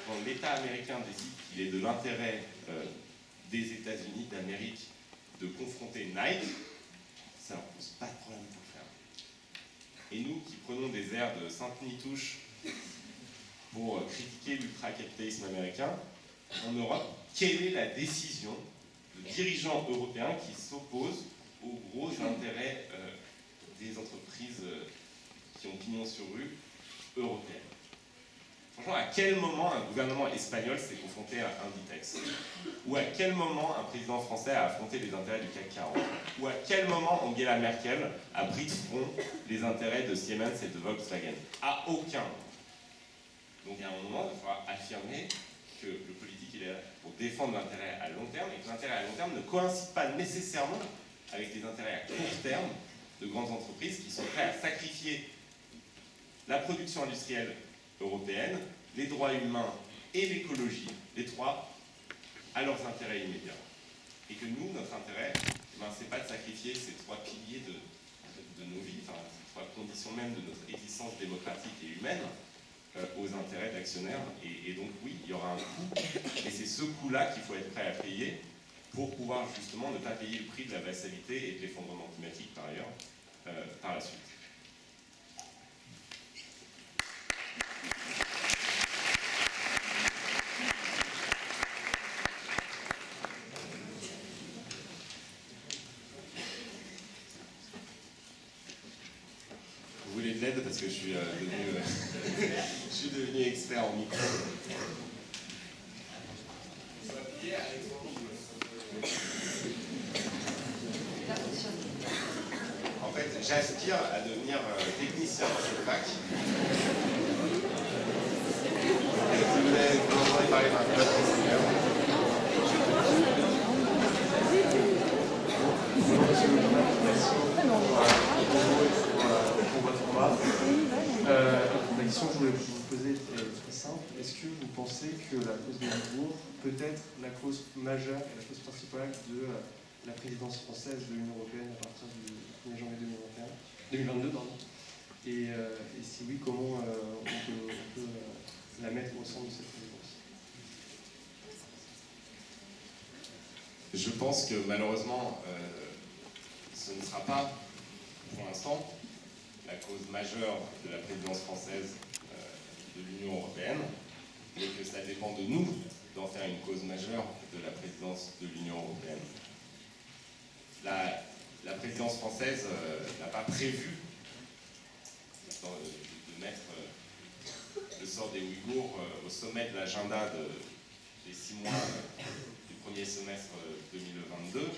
Quand l'État américain décide qu'il est de l'intérêt des États-Unis d'Amérique de confronter Nike, ça leur pose pas de problème pour le faire. Et nous qui prenons des airs de Sainte-Nitouche pour critiquer l'ultra-capitalisme américain, en Europe, quelle est la décision de dirigeants européens qui s'opposent aux gros intérêts des entreprises qui ont pignon sur rue européennes? Franchement, à quel moment un gouvernement espagnol s'est confronté à Inditex? Ou à quel moment un président français a affronté les intérêts du CAC 40? Ou à quel moment Angela Merkel a pris de front les intérêts de Siemens et de Volkswagen? À aucun. Donc il y a un moment, il faudra affirmer que le politique il est là pour défendre l'intérêt à long terme, et que l'intérêt à long terme ne coïncide pas nécessairement avec les intérêts à court terme de grandes entreprises qui sont prêtes à sacrifier la production industrielle européenne, les droits humains et l'écologie, les trois, à leurs intérêts immédiats. Et que nous, notre intérêt, c'est pas de sacrifier ces 3 piliers de nos vies, enfin, ces 3 conditions même de notre existence démocratique et humaine, aux intérêts d'actionnaires. Et donc oui, il y aura un coût, et c'est ce coût-là qu'il faut être prêt à payer pour pouvoir justement ne pas payer le prix de la vassalité et de l'effondrement climatique par ailleurs, par la suite. Vous voulez de l'aide parce que je suis devenu expert en micro. En fait, j'aspire à devenir technicien dans cette fac. Si vous avez entendu parler d'un pilote considérable. Pour votre remarque. La question que je voulais vous poser est très simple. Est-ce que vous pensez que la cause des Ouïghours peut être la cause majeure et la cause principale de la présidence française de l'Union européenne à partir du 1er janvier 2022 pardon. Et si oui, comment on peut la mettre au centre de cette présidence? Je pense que malheureusement, ce ne sera pas, pour l'instant, la cause majeure de la présidence française de l'Union européenne, mais que ça dépend de nous d'en faire une cause majeure de la présidence de l'Union européenne. La présidence française n'a pas prévu de mettre le sort des Ouïghours au sommet de l'agenda des 6 mois du premier semestre 2022,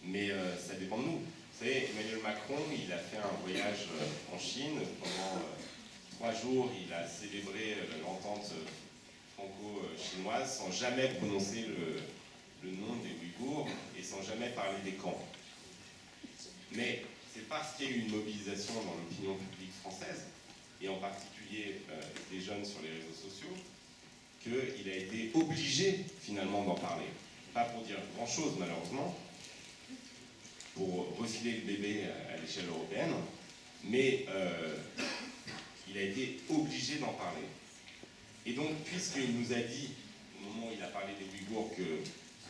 mais ça dépend de nous. Vous savez, Emmanuel Macron, il a fait un voyage en Chine. Pendant 3 jours, il a célébré l'entente franco-chinoise sans jamais prononcer le nom des Ouïghours et sans jamais parler des camps. Mais c'est parce qu'il y a eu une mobilisation dans l'opinion publique française, et en particulier des jeunes sur les réseaux sociaux, qu'il a été obligé finalement d'en parler. Pas pour dire grand-chose malheureusement, pour refiler le bébé à l'échelle européenne, mais il a été obligé d'en parler. Et donc, puisqu'il nous a dit, au moment où il a parlé des Ouïghours, que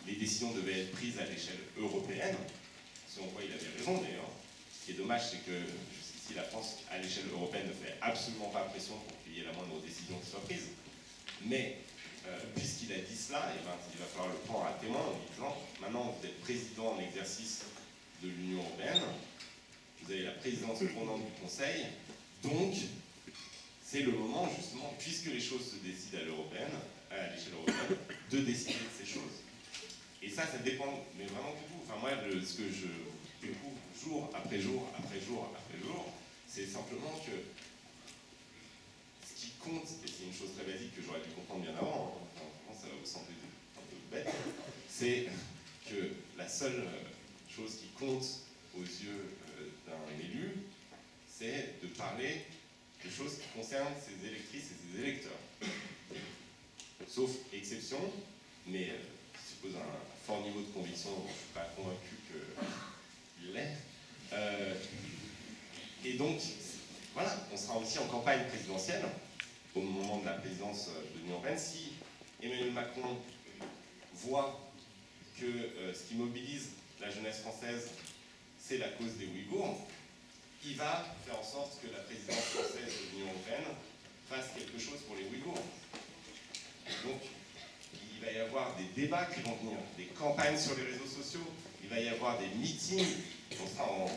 les décisions devaient être prises à l'échelle européenne, ce en quoi il avait raison d'ailleurs. Ce qui est dommage, c'est que jusqu'ici la France, à l'échelle européenne, ne fait absolument pas pression pour qu'il y ait la moindre décision qui soit prise. Mais puisqu'il a dit cela, eh ben, il va falloir le prendre à témoin en disant maintenant vous êtes président en exercice de l'Union européenne, vous avez la présidence tournante du Conseil, donc c'est le moment justement, puisque les choses se décident à l'échelle européenne, de décider de ces choses. Et ça dépend, mais vraiment de vous. Enfin moi, ce que je découvre jour après jour après jour après jour, c'est simplement que ce qui compte, et c'est une chose très basique que j'aurais dû comprendre bien avant, hein, ça va vous sembler un peu bête, c'est que la seule chose qui compte aux yeux d'un élu, c'est de parler de choses qui concernent ses électrices et ses électeurs. Sauf exception, mais qui suppose un fort niveau de conviction, je ne suis pas convaincu qu'il l'est. Et donc, voilà, on sera aussi en campagne présidentielle, au moment de la présidence de l'Union européenne. Si Emmanuel Macron voit que ce qui mobilise la jeunesse française, c'est la cause des Ouïghours, il va faire en sorte que la présidence française de l'Union européenne fasse quelque chose pour les Ouïghours. Donc, il va y avoir des débats qui vont venir, des campagnes sur les réseaux sociaux, il va y avoir des meetings, on sera en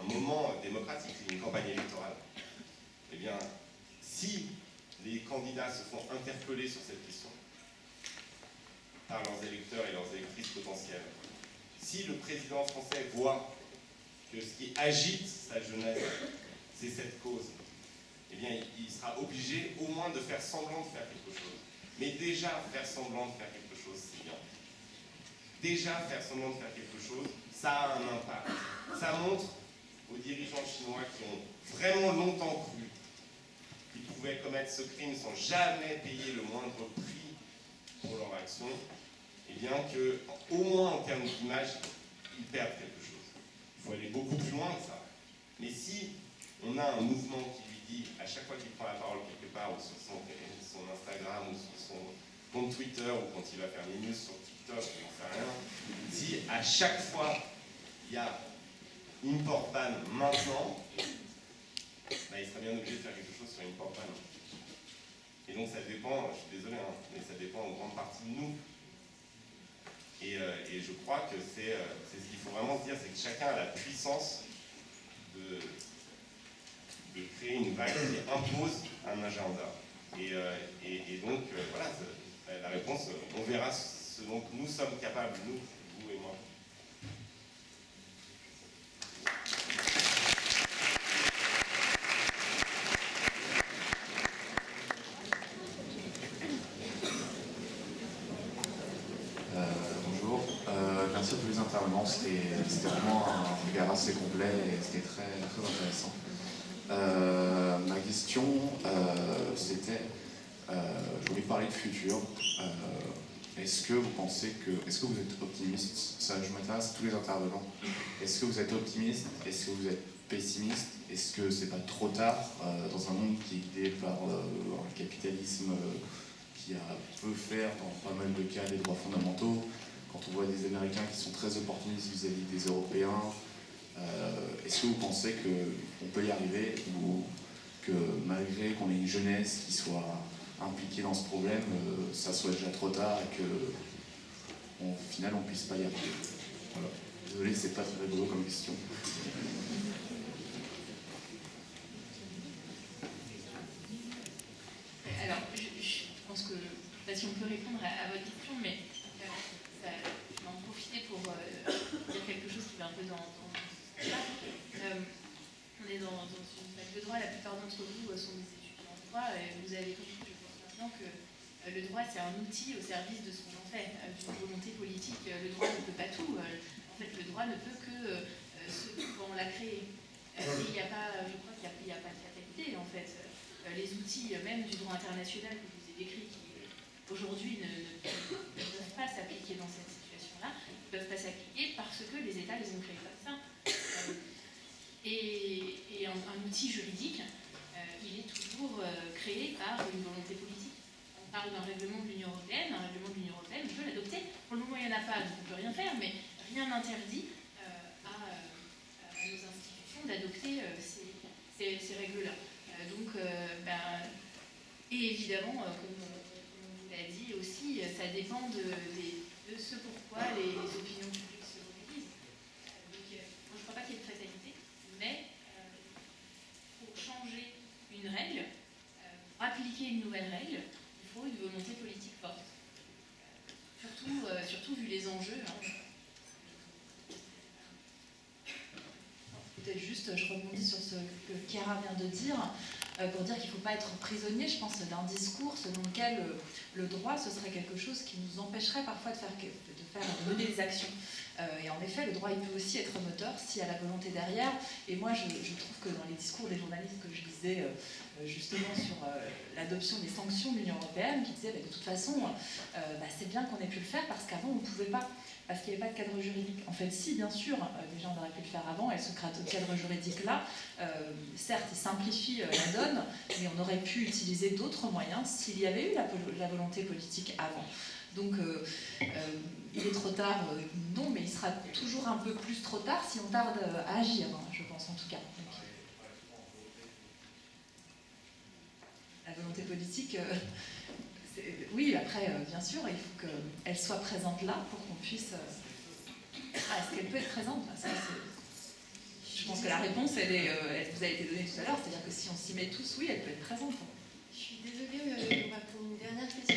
un moment démocratique, une campagne électorale. Eh bien, si les candidats se font interpeller sur cette question par leurs électeurs et leurs électrices potentielles, si le président français voit que ce qui agite sa jeunesse, c'est cette cause, eh bien, il sera obligé au moins de faire semblant de faire quelque chose. Mais déjà, faire semblant de faire quelque chose, c'est bien. Déjà, faire semblant de faire quelque chose, ça a un impact. Ça montre aux dirigeants chinois qui ont vraiment longtemps cru qu'ils pouvaient commettre ce crime sans jamais payer le moindre prix pour leur action, eh bien que, au moins en termes d'image, ils perdent quelque chose. Il faut aller beaucoup plus loin que ça. Mais si on a un mouvement qui lui dit, à chaque fois qu'il prend la parole quelque part, ou sur son Instagram, ou sur son compte Twitter, ou quand il va faire des news sur TikTok, j'en sais rien, si à chaque fois il y a import ban maintenant, bah, il serait bien obligé de faire quelque chose sur import ban. Et donc ça dépend, je suis désolé, hein, mais ça dépend en grande partie de nous. Et je crois que c'est ce qu'il faut vraiment se dire, c'est que chacun a la puissance de créer une vague qui impose un agenda. Et donc, voilà, la réponse, on verra ce dont nous sommes capables, nous, vous et moi. Bonjour, merci à tous les intervenants, c'était vraiment un regard assez complet et c'était très, très intéressant. Ma question, c'était, je voulais parler de futur. Est-ce que vous pensez est-ce que vous êtes optimiste? Ça, je m'intéresse à tous les intervenants. Est-ce que vous êtes optimiste? Est-ce que vous êtes pessimiste? Est-ce que c'est pas trop tard dans un monde qui est guidé par un capitalisme qui peut faire dans pas mal de cas des droits fondamentaux? Quand on voit des Américains qui sont très opportunistes vis-à-vis des Européens, est-ce que vous pensez qu'on peut y arriver, ou que malgré qu'on ait une jeunesse qui soit impliquée dans ce problème, ça soit déjà trop tard et qu'au final on ne puisse pas y arriver? Voilà. Désolé, c'est pas très rigolo comme question. Alors, je pense que, je sais pas si on peut répondre à votre question, mais je vais en profiter pour dire quelque chose qui va un peu dans ce sens-là. On est dans une fac de droit, la plupart d'entre vous sont des étudiants en droit, et vous avez compris, je pense maintenant, que le droit c'est un outil au service de ce qu'on en fait, d'une volonté politique. Le droit ne peut pas tout. En fait, le droit ne peut que ce qu'on l'a créé. Il n'y a pas, je crois qu'il n'y a pas de fatalité, en fait. Les outils, même du droit international que je vous ai décrit, qui aujourd'hui ne peuvent pas s'appliquer dans cette situation-là, ne peuvent pas s'appliquer parce que les États les ont créés comme ça. Et un outil juridique, il est toujours créé par une volonté politique. On parle d'un règlement de l'Union européenne, un règlement de l'Union européenne, on peut l'adopter. Pour le moment, il n'y en a pas, donc on ne peut rien faire, mais rien n'interdit Et évidemment, comme on vous l'a dit aussi, ça dépend de ce pourquoi les opinions publiques se mobilisent. Donc, moi, je ne crois pas qu'il y ait de fatalité, mais pour changer une règle, appliquer une nouvelle règle, il faut une volonté politique forte. Surtout vu les enjeux. Peut-être juste, je rebondis sur ce que Chiara vient de dire, pour dire qu'il ne faut pas être prisonnier, je pense, d'un discours selon lequel le droit, ce serait quelque chose qui nous empêcherait parfois de mener des actions. Et en effet, le droit, il peut aussi être moteur s'il y a la volonté derrière. Et moi, je trouve que dans les discours des journalistes que je lisais justement sur l'adoption des sanctions de l'Union européenne, qui disaient de toute façon, c'est bien qu'on ait pu le faire parce qu'avant, on ne pouvait pas. Parce qu'il n'y avait pas de cadre juridique. En fait, si, bien sûr, déjà on aurait pu le faire avant, et ce cadre juridique-là, certes, il simplifie la donne, mais on aurait pu utiliser d'autres moyens s'il y avait eu la volonté politique avant. Donc, il est trop tard, non, mais il sera toujours un peu plus trop tard si on tarde à agir, je pense en tout cas. Donc, la volonté politique... oui, après, bien sûr, il faut qu'elle soit présente là pour qu'on puisse... est-ce qu'elle peut être présente là, je pense que la réponse, elle vous a été donnée tout à l'heure, c'est-à-dire que si on s'y met tous, oui, elle peut être présente. Je suis désolée, pour une dernière question,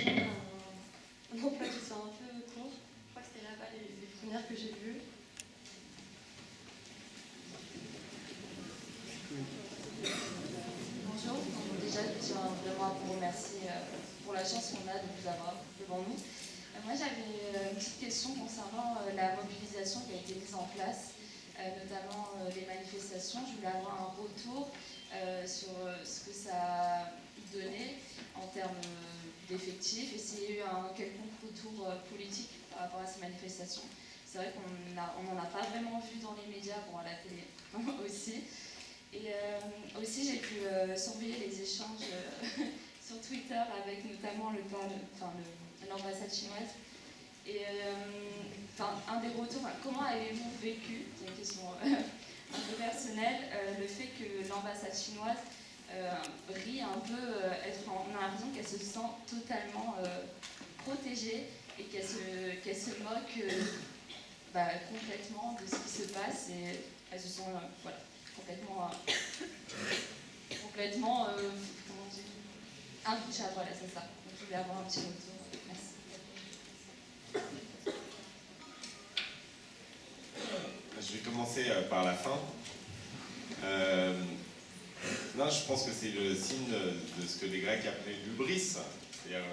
un emploi qui soit un peu court. Je crois que c'était là-bas les premières que j'ai vues. Bonjour, déjà je tiens vraiment à vous remercier pour la chance qu'on a de vous avoir devant nous. Moi j'avais une petite question concernant la mobilisation qui a été mise en place, notamment les manifestations. Je voulais avoir un retour sur ce que ça a donné en termes d'effectifs et s'il y a eu un quelconque retour politique par rapport à ces manifestations. C'est vrai qu'on n'en a pas vraiment vu dans les médias, bon à la télé aussi. Et aussi, j'ai pu surveiller les échanges sur Twitter avec notamment l'ambassade chinoise. Et un des retours, comment avez-vous vécu, c'est une question un peu personnelle, le fait que l'ambassade chinoise rit un peu, on a l'impression qu'elle se sent totalement protégée et qu'elle se moque complètement de ce qui se passe et elles se sont complètement comment dire, intouchables, voilà, c'est ça. Donc je voulais avoir un petit retour. Merci. Je vais commencer par la fin. Non, je pense que c'est le signe de ce que les Grecs appelaient l'hubris, c'est-à-dire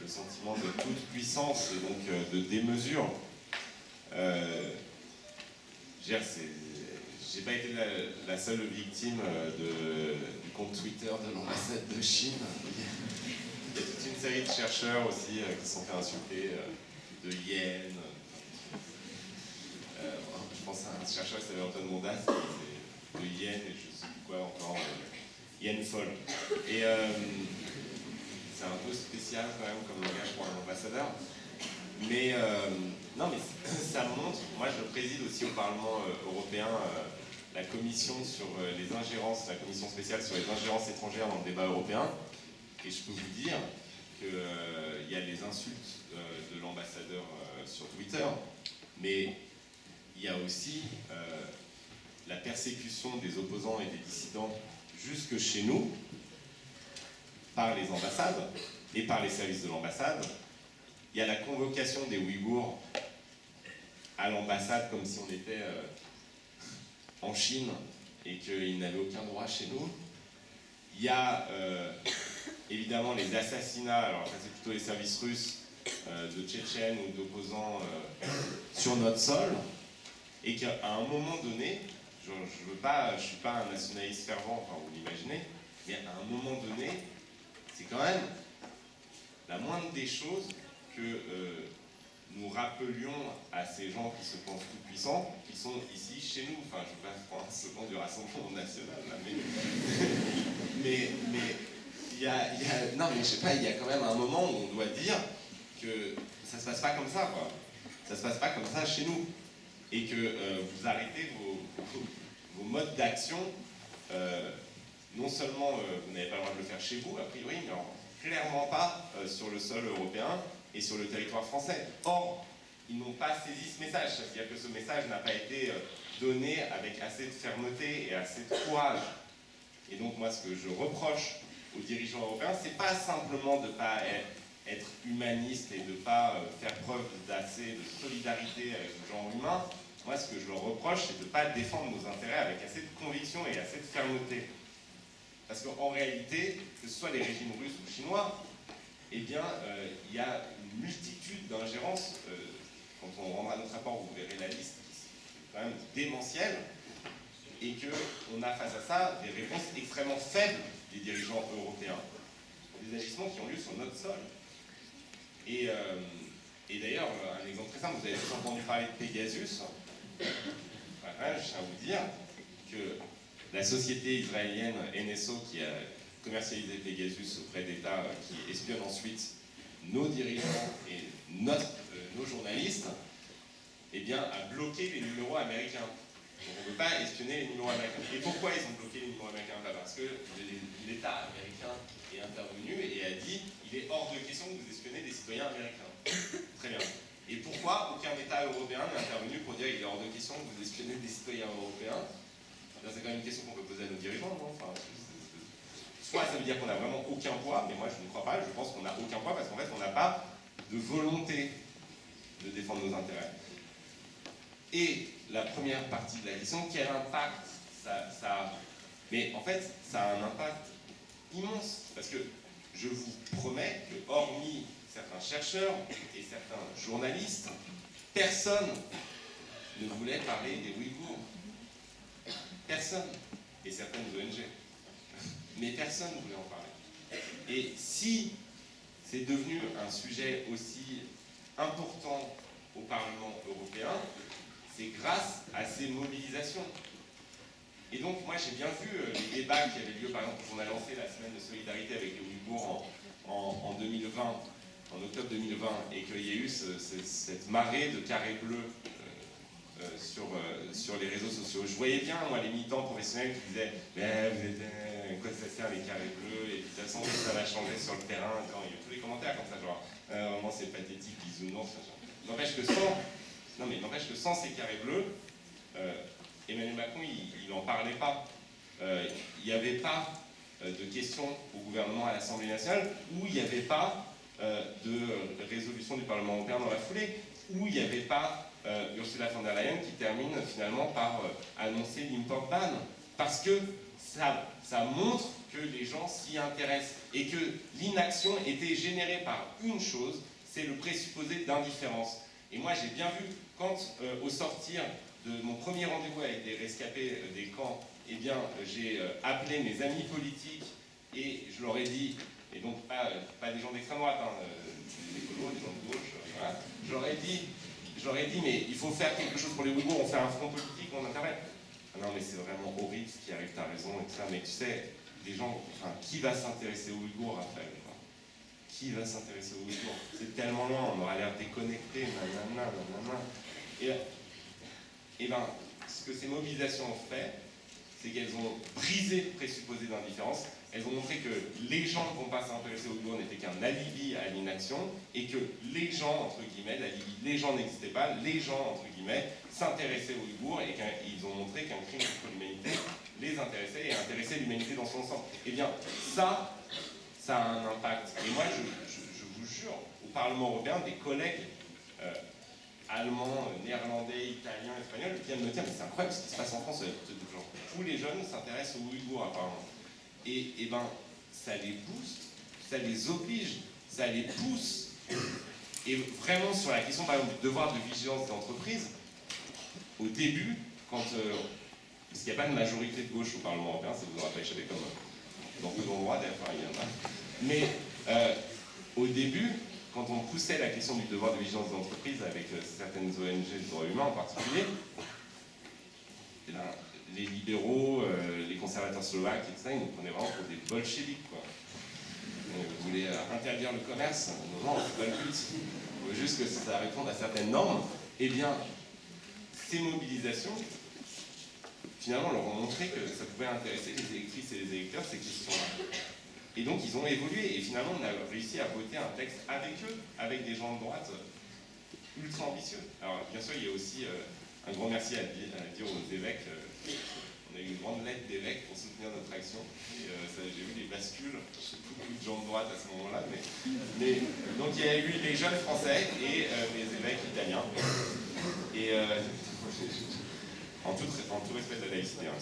le sentiment de toute puissance et donc de démesure. J'ai pas été la seule victime du compte Twitter de l'ambassade de Chine. Il y a toute une série de chercheurs aussi qui se sont fait insulter de hyènes. Je pense à un chercheur qui s'appelle Antoine Mondas, de hyènes et je sais plus quoi encore, hyène folle. Et c'est un peu spécial quand même comme langage pour un ambassadeur. Mais non, mais ça montre, moi je préside aussi au Parlement européen la commission sur les ingérences, la commission spéciale sur les ingérences étrangères dans le débat européen. Et je peux vous dire qu'il y a les insultes de l'ambassadeur sur Twitter, mais il y a aussi la persécution des opposants et des dissidents jusque chez nous, par les ambassades et par les services de l'ambassade. Il y a la convocation des Ouïghours à l'ambassade comme si on était en Chine et qu'ils n'avaient aucun droit chez nous. Il y a évidemment les assassinats, alors ça c'est plutôt les services russes, de Tchétchènes ou d'opposants sur notre sol, et qu'à un moment donné, je ne suis pas un nationaliste fervent, enfin vous l'imaginez, mais à un moment donné, c'est quand même la moindre des choses que nous rappelions à ces gens qui se pensent tout puissants, qui sont ici chez nous. Enfin, je ne veux pas prendre ce nom du Rassemblement national, là, mais il y a, non, mais je sais pas, il y a quand même un moment où on doit dire que ça se passe pas comme ça, quoi. Ça se passe pas comme ça chez nous, et que vous arrêtez vos modes d'action. Non seulement vous n'avez pas le droit de le faire chez vous, a priori, mais en clairement pas sur le sol européen et sur le territoire français. Or, ils n'ont pas saisi ce message, c'est-à-dire que ce message n'a pas été donné avec assez de fermeté et assez de courage. Et donc moi, ce que je reproche aux dirigeants européens, c'est pas simplement de ne pas être humaniste et de ne pas faire preuve d'assez de solidarité avec le genre humain. Moi, ce que je leur reproche, c'est de ne pas défendre nos intérêts avec assez de conviction et assez de fermeté. Parce qu'en réalité, que ce soit les régimes russes ou chinois, eh bien, il y a une multitude d'ingérences. Quand on rendra notre rapport, vous verrez la liste, qui est quand même démentielle, et qu'on a face à ça des réponses extrêmement faibles des dirigeants européens, des agissements qui ont lieu sur notre sol. Et d'ailleurs, un exemple très simple, vous avez tous entendu parler de Pegasus. Voilà, je tiens à vous dire que la société israélienne NSO qui a commercialisé Pegasus auprès d'États qui espionnent ensuite nos dirigeants et nos journalistes, eh bien, a bloqué les numéros américains. Donc on ne peut pas espionner les numéros américains. Et pourquoi ils ont bloqué les numéros américains? Parce que l'État américain est intervenu et a dit il est hors de question que vous espionnez des citoyens américains. Très bien. Et pourquoi aucun État européen n'est intervenu pour dire il est hors de question que vous espionnez des citoyens européens? C'est quand même une question qu'on peut poser à nos dirigeants, non? Enfin, soit ça veut dire qu'on n'a vraiment aucun poids, mais moi je ne crois pas, je pense qu'on n'a aucun poids parce qu'en fait on n'a pas de volonté de défendre nos intérêts. Et la première partie de la question, quel impact ça a? Mais en fait, ça a un impact immense, parce que je vous promets que, hormis certains chercheurs et certains journalistes, personne ne voulait parler des Ouïghours. Personne. Et certaines ONG. Mais personne ne voulait en parler. Et si c'est devenu un sujet aussi important au Parlement européen, c'est grâce à ces mobilisations. Et donc, moi, j'ai bien vu les débats qui avaient lieu, par exemple, quand on a lancé la semaine de solidarité avec les Ouïghours en 2020, en octobre 2020, et qu'il y a eu cette marée de carrés bleus sur les réseaux sociaux. Je voyais bien, moi, les militants professionnels qui disaient « Mais vous êtes, quoi ça sert les carrés bleus ?» Et de toute façon, ça va changer sur le terrain. Quand il y a tous les commentaires comme ça, genre « Vraiment, c'est pathétique, bisounours. » N'empêche que sans ces carrés bleus, Emmanuel Macron, il n'en parlait pas. Il n'y avait pas de questions au gouvernement à l'Assemblée nationale, où il n'y avait pas de résolution du Parlement européen dans la foulée, où il n'y avait pas Ursula von der Leyen qui termine finalement par annoncer l'import ban. Parce que ça montre que les gens s'y intéressent et que l'inaction était générée par une chose, c'est le présupposé d'indifférence. Et moi j'ai bien vu, quand au sortir de mon premier rendez-vous avec des rescapés des camps, eh bien j'ai appelé mes amis politiques et je leur ai dit, et donc pas des gens d'extrême droite, hein, des écolos, des gens de gauche, voilà. Je leur ai dit, mais il faut faire quelque chose pour les Ouïghours, on fait un front politique, on intervient. Ah non mais c'est vraiment horrible ce qui arrive, t'as raison, et tout ça, mais tu sais, les gens, enfin, qui va s'intéresser aux Ouïghours, Raphaël? Qui va s'intéresser aux Ouïghours? C'est tellement loin, on aura l'air déconnecté, nanana, nanana. Et ben, ce que ces mobilisations ont fait, c'est qu'elles ont brisé le présupposé d'indifférence. Elles ont montré que les gens ne vont pas s'intéresser aux Ouïghours n'étaient qu'un alibi à l'inaction, et que les gens, entre guillemets, l'alibi, les gens n'existaient pas, les gens, entre guillemets, s'intéressaient aux Ouïghours, et qu'ils ont montré qu'un crime contre l'humanité les intéressait et intéressait l'humanité dans son ensemble. Eh bien, ça a un impact. Et moi, je vous jure, au Parlement européen, des collègues allemands, néerlandais, italiens, espagnols viennent me dire mais c'est incroyable ce qui se passe en France. Tous les jeunes s'intéressent aux Ouïghours apparemment. Et ben, ça les booste, ça les oblige, ça les pousse. Et vraiment sur la question par exemple du devoir de vigilance des entreprises, au début, parce qu'il n'y a pas de majorité de gauche au Parlement européen, ça vous aura pas échappé comme dans peu d'endroits, d'ailleurs, enfin, il y en a. Mais au début, quand on poussait la question du devoir de vigilance des entreprises avec certaines ONG de droits humains en particulier, eh bien, les libéraux, les conservateurs slovaques, etc., ils nous prenaient vraiment pour des bolcheviks, quoi. Vous voulez interdire le commerce? Non, c'est pas le but. Il faut juste que ça réponde à certaines normes. Eh bien, ces mobilisations, finalement, leur ont montré que ça pouvait intéresser les électrices et les électeurs, ces questions-là. Et donc ils ont évolué, et finalement on a réussi à voter un texte avec eux, avec des gens de droite ultra ambitieux. Alors bien sûr il y a aussi un grand merci à dire aux évêques. On a eu une grande lettre d'évêques pour soutenir notre action. Et j'ai vu des bascules, beaucoup de gens de droite à ce moment-là. Mais donc il y a eu les jeunes français et les évêques italiens. Et en tout respect de la laïcité, hein,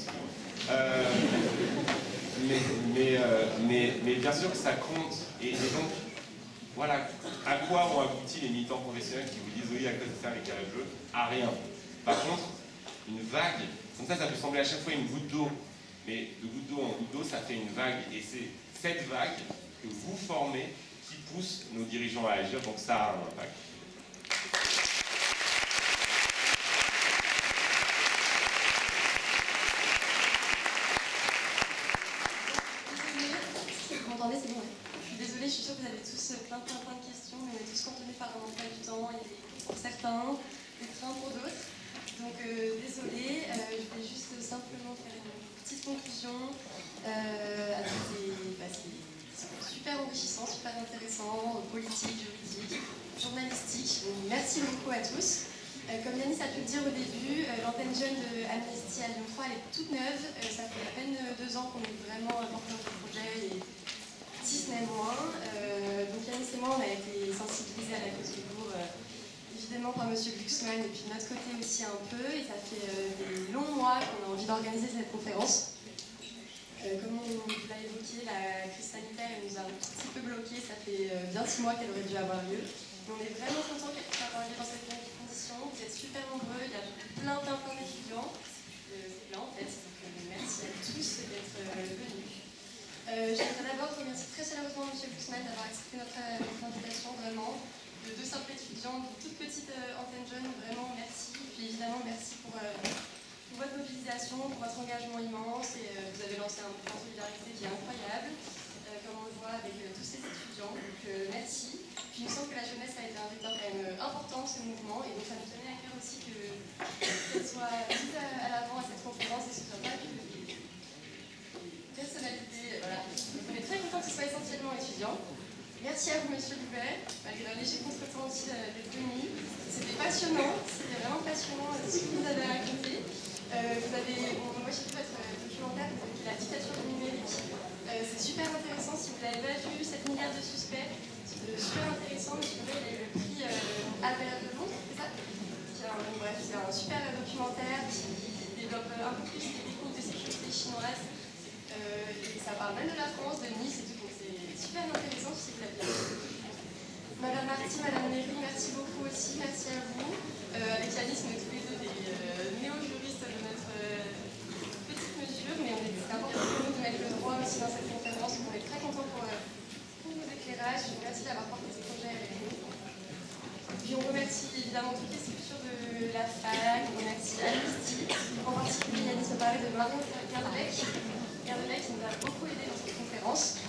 mais bien sûr que ça compte. Et donc, voilà, à quoi ont abouti les militants professionnels qui vous disent oui, à cause de ça, les carrés-bleus? À rien. Par contre, une vague, comme ça peut sembler à chaque fois une goutte d'eau, mais de goutte d'eau en goutte d'eau, ça fait une vague, et c'est cette vague que vous formez qui pousse nos dirigeants à agir, donc ça a un impact. Vous m'entendez, c'est bon, ouais. Je suis désolée, je suis sûre que vous avez tous plein de questions, mais on est tous cantonnés par un emploi du temps, il y a des cours pour certains, des trains pour d'autres. Donc désolée, je vais juste simplement faire une petite conclusion avec c'est super enrichissant, super intéressant, politique, juridique, journalistique. Donc, merci beaucoup à tous. Comme Yanis a pu le dire au début, l'antenne jeune de Amnesty à Lyon 3 elle est toute neuve. Ça fait à peine 2 ans qu'on est vraiment porteur du projet, et si ce n'est moins. Donc Yanis et moi, on a été sensibilisés à la cause du bourg, évidemment par M. Glucksmann, et puis de notre côté aussi un peu. Et ça fait des longs mois qu'on a envie d'organiser cette conférence. Comme on l'a évoqué, la crise sanitaire nous a un petit peu bloqués. Ça fait bien 6 mois qu'elle aurait dû avoir lieu. Mais on est vraiment contents qu'elle puisse avoir lieu dans cette condition. Vous êtes super nombreux, il y a plein d'étudiants. C'est plein en fait. Donc merci à tous d'être venus. J'aimerais d'abord remercier très chaleureusement M. Glucksmann d'avoir accepté notre invitation, vraiment. De 2 simples étudiants, d'une toute petite antenne jeune, vraiment merci. Et puis évidemment, merci pour votre mobilisation, pour votre engagement immense. Et vous avez lancé un mouvement de solidarité qui est incroyable, comme on le voit avec tous ces étudiants. Donc merci. Puis il me semble que la jeunesse a été un vecteur quand même important de ce mouvement. Et donc ça nous tenait à cœur aussi qu'elle soit mise à l'avant à cette conférence et que ce ne soit pas que des personnalités. Voilà. Donc on est très contents que ce soit essentiellement étudiants. Merci à vous, Monsieur Loubet, malgré un léger contretemps aussi d'être venu. C'était passionnant, c'était vraiment passionnant ce que vous avez raconté. Moi j'ai vu votre documentaire, vous avez fait La dictature du numérique. C'est super intéressant, si vous ne l'avez pas vu, 7 milliards de suspects. C'est super intéressant, Monsieur Loubet, il a eu le prix Albert de Londres, c'est ça? Bref, c'est un super documentaire qui développe un peu plus les techniques de sécurité chinoises. Et ça parle même de la France, de Nice et tout. Super intéressant si vous l'avez vu. Madame Marty, Madame Méry, merci beaucoup aussi, merci à vous. Avec Yanis, on est tous les deux des néo-juristes de notre petite mesure, mais c'est important pour nous de mettre le droit aussi dans cette conférence. On est très contents pour vos éclairages. Je vous remercie d'avoir porté ce projet avec nous. Puis on remercie évidemment toutes les structures de la FAC, on remercie Amnesty, en particulier Yanis me parlait de Marion Gardelec qui nous a beaucoup aidé dans cette conférence.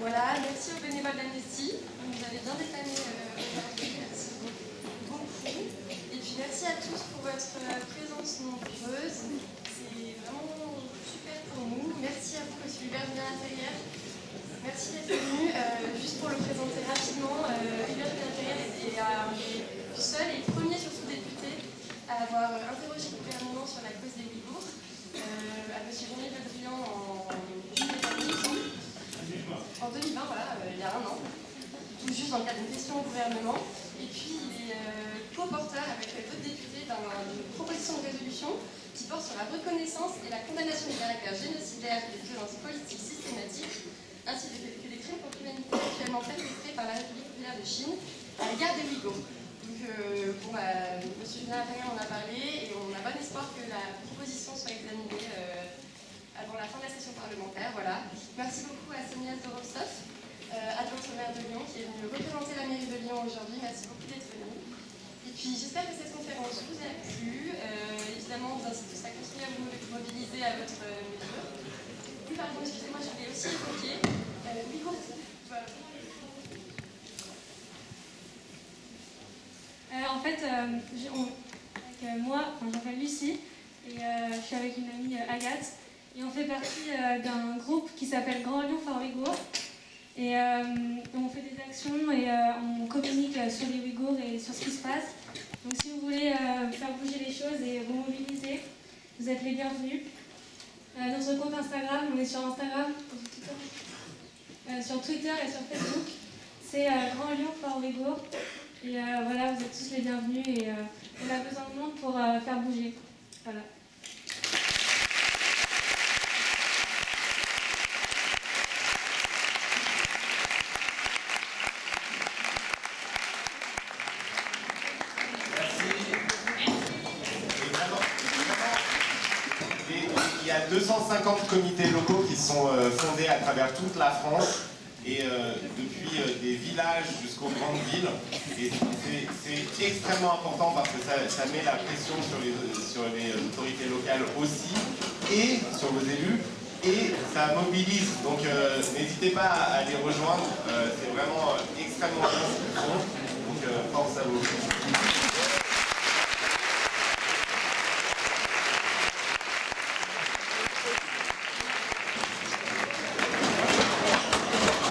Voilà, merci aux bénévoles d'Amnesty, vous nous avez bien dépanné aujourd'hui, merci beaucoup. Et puis merci à tous pour votre présence nombreuse, c'est vraiment super pour nous. Merci à vous, Monsieur Hubert Villard-Intérieur. Merci d'être venu. Juste pour le présenter rapidement, Hubert Villard-Intérieur est le seul et premier surtout député à avoir interrogé le gouvernement sur la cause des Ouïghours, à Monsieur Jean-Yves Le Drian en 2020, voilà, il y a un an, tout juste dans le cadre d'une question au gouvernement. Et puis il est co-porteur avec d'autres députés d'une proposition de résolution qui porte sur la reconnaissance et la condamnation du caractère génocidaire des violences politiques systématiques, ainsi que des crimes contre l'humanité actuellement perpétrés par la République populaire de Chine à l'égard des Ouïghours. Donc, M. Julien Attagnan en a parlé et on a bon espoir que la proposition soit examinée avant la fin de la session parlementaire. Voilà. Merci beaucoup à Sonia Zorostov, adjointe au maire de Lyon, qui est venue représenter la mairie de Lyon aujourd'hui. Merci beaucoup d'être venue. Et puis j'espère que cette conférence vous a plu. Évidemment, on vous incite tous à continuer à vous mobiliser à votre mesure. Oui, pardon, excusez-moi, je voulais aussi évoquer. Oui, voilà. En fait, moi, je m'appelle Lucie et je suis avec une amie Agathe. Et on fait partie d'un groupe qui s'appelle Grand Lyon for Ouïghours. Et on fait des actions et on communique sur les Ouïghours et sur ce qui se passe. Donc si vous voulez faire bouger les choses et vous mobiliser, vous êtes les bienvenus. Notre compte Instagram, on est sur Instagram, sur Twitter et sur Facebook. C'est Grand Lyon for Ouïghours. Et voilà, vous êtes tous les bienvenus et on a besoin de monde pour faire bouger. Voilà. Il y a 250 comités locaux qui sont fondés à travers toute la France et depuis des villages jusqu'aux grandes villes. Et c'est extrêmement important parce que ça met la pression sur les autorités locales aussi et sur vos élus et ça mobilise. Donc n'hésitez pas à les rejoindre, c'est vraiment extrêmement bien ce qu'ils font. Donc force à vous.